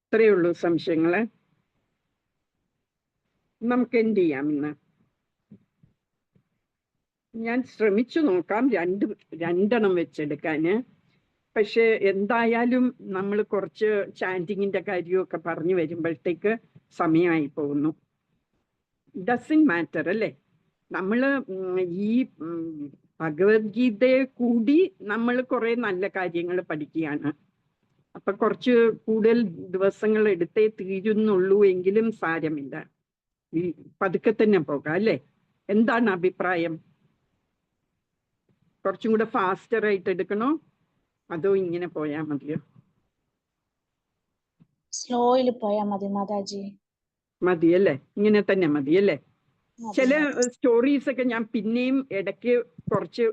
ഇത്രയേ ഉള്ളൂ സംശയങ്ങള്. നമുക്ക് എന്ത് ചെയ്യാം? ഇന്ന് ഞാൻ ശ്രമിച്ചു നോക്കാം രണ്ടെണ്ണം വെച്ചെടുക്കാന്. പക്ഷെ എന്തായാലും നമ്മൾ കുറച്ച് ചാൻറ്റിങ്ങിന്റെ കാര്യമൊക്കെ പറഞ്ഞു വരുമ്പോഴത്തേക്ക് സമയമായി പോകുന്നു. ഡസൻ മാറ്റർ അല്ലേ? നമ്മള് ഈ ഭഗവത്ഗീതയെ കൂടി നമ്മൾ കുറെ നല്ല കാര്യങ്ങൾ പഠിക്കുകയാണ്. അപ്പൊ കുറച്ച് കൂടുതൽ ദിവസങ്ങൾ എടുത്തേ തീരുന്നുള്ളൂ എങ്കിലും സാരമില്ല, ഈ പതുക്കെ തന്നെ പോകാം അല്ലേ? എന്താണ് അഭിപ്രായം? കുറച്ചും കൂടെ ഫാസ്റ്റർ ആയിട്ട് എടുക്കണോ അതോ ഇങ്ങനെ പോയാൽ മതിയോ? സ്ലോയിൽ പോയാ മതി മാതാജി. മതിയല്ലേ? ഇങ്ങനെ തന്നെ മതിയല്ലേ? മതി, ചില മതി. സ്റ്റോറീസ് ഒക്കെ ഞാൻ പിന്നെയും ഇടയ്ക്ക് കുറച്ച്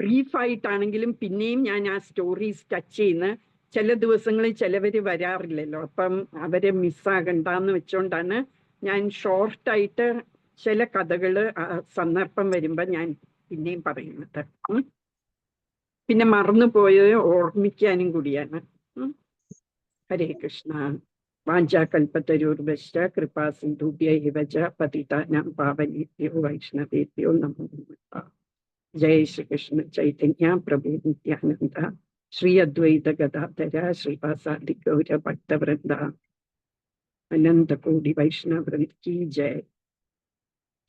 ബ്രീഫായിട്ടാണെങ്കിലും പിന്നെയും ഞാൻ ആ സ്റ്റോറീസ് ടച്ച് ചെയ്യുന്ന ചില ദിവസങ്ങളിൽ ചിലവര് വരാറില്ലല്ലോ, അപ്പം അവരെ മിസ്സാകണ്ടെന്ന് വെച്ചോണ്ടാണ് ഞാൻ ഷോർട്ടായിട്ട് ചില കഥകള് സന്ദർഭം വരുമ്പോ ഞാൻ പിന്നെയും പറയുന്നത്. പിന്നെ മറന്നുപോയത് ഓർമ്മിക്കാനും കൂടിയാണ്. ഹരേ കൃഷ്ണ. വാഞ്ചാകൽപതരോർവശ്ച കൃപാ സിന്ധുഭ്യൈവ ച പതിതാനാം പാവനേഭ്യോ വൈഷ്ണവേഭ്യോ നമോ നമഃ. ജയ ശ്രീകൃഷ്ണ ചൈതന്യ പ്രഭു നിത്യാനന്ദ ശ്രീ അദ്വൈത ഗദാധര ശ്രീവാസാദി ഗൗര ഭക്തവൃന്ദ अनंत कोटि वैष्णव वृंद की जय।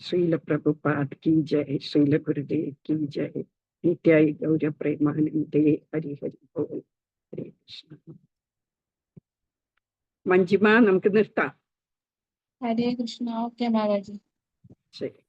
श्रील प्रभुपाद की जय। श्रील गुरुदेव की जय। नित्याय गौर प्रेमानंदे हरि हरि बोल। हरे कृष्ण. മഞ്ജിമ, നമുക്ക് നിർത്താം. ഹരേ കൃഷ്ണ. ഓക്കെ മാതാജി. ശരി.